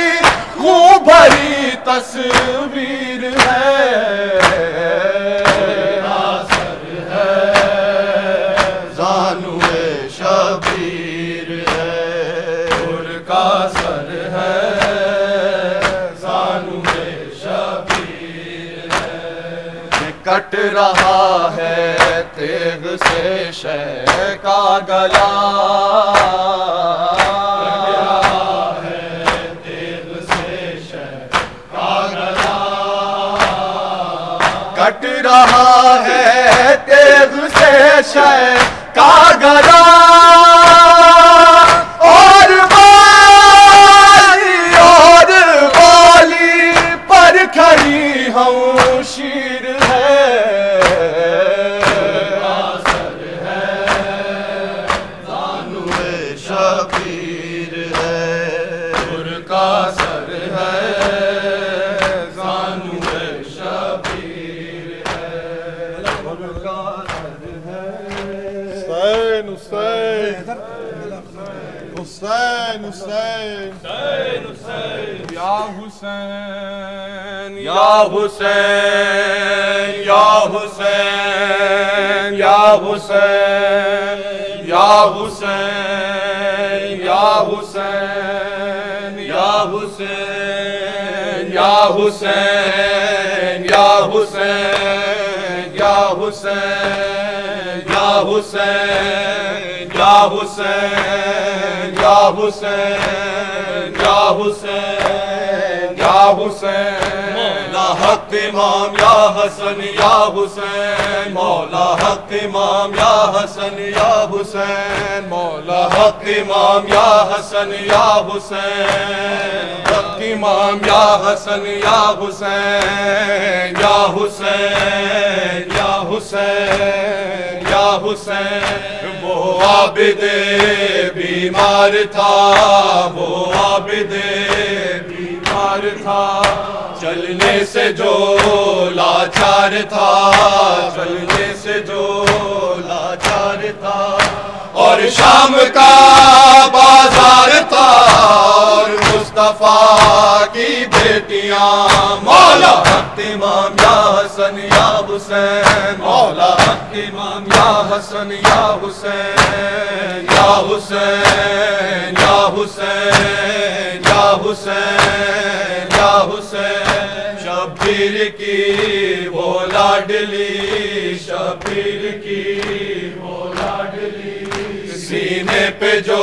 خون بھری تصویر ہے، سر ہے زانو شبیر ہے، ان کا سر ہے زانو شبیر ہے، کٹ رہا ہے تیغ سے شہ کا گلا، کٹ رہا ہے تیغ سے شہ کا گلا، اور بالی پر کھڑی ہم شیر ہے، سر ہے زانو شبیر ہے، ان کا سر ہے زانو شبیر ہے، حسین حسین حسین حسین یا حسین یا حسین یا حسین یا حسین یا حسین یا حسین یا حسین یا حسین یا حسین یا حسین یا حسین یا حسین یا حسین یا حسین یا حسین، مولا حق امام یا حسن یا حسین، مولا حق امام یا حسن یا حسین، مولا حق امام یا حسن یا حسین، حق امام یا حسن یا حسین یا حسین یا حسین یا حسین، وہ عابد بیمار تھا، وہ عابد بیمار تھا، چلنے سے جو لاچار تھا، چلنے سے جو لاچار تھا، اور شام کا بازار تھا، اور مصطفیٰ کی بیٹیاں، مولا حق امام یا حسن یا حسین، مولا حق امام یا حسن یا حسین یا حسین یا حسین یا حسین یا حسین، شبیر کی وہ لاڈلی، شبیر کی وہ لاڈلی، سینے پہ جو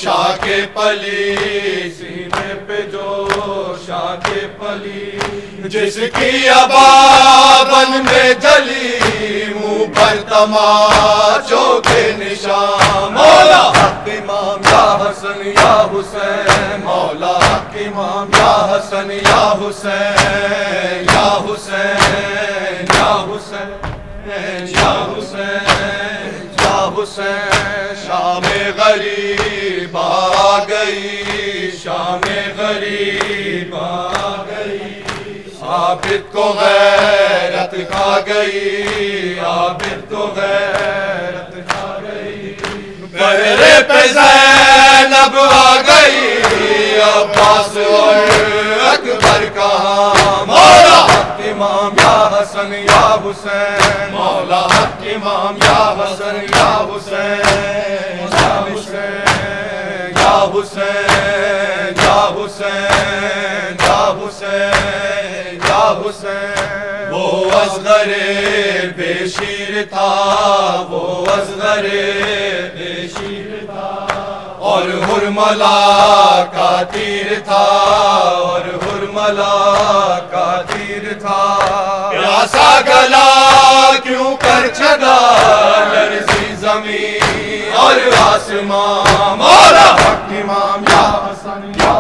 شاک پلی، سینے پہ جو شاک پلی، جس کی ابابن میں جلی، منہ پر تماچوں کے نشان، مولا حق امام یا حسن یا حسین، مولا حق امام یا حسن یا حسین یا حسین یا حسین یا حسین یا حسین، شام غریب آ گئی، شام غریب آ گئی، عابد کو غیرت کھا گئی، عابد کو غیرت کھا گئی، پہرے پہ زینب آ گئی، عباس اور اکبر کہاں، مولا حق امام یا حسن یا حسین، مولا حق امام یا حسن یا حسین یا حسین یا حسین یا حسین یا حسین یا حسین، وہ اصغر بے شیر تھا، وہ اصغر بے شیر تھا، اور حرملا کا تیر تھا، اور حرملا کا تیر تھا، پیاسا گلا کیوں کر چلا، لرزی زمین اور آسمان، مولا حق امام یا حسن یا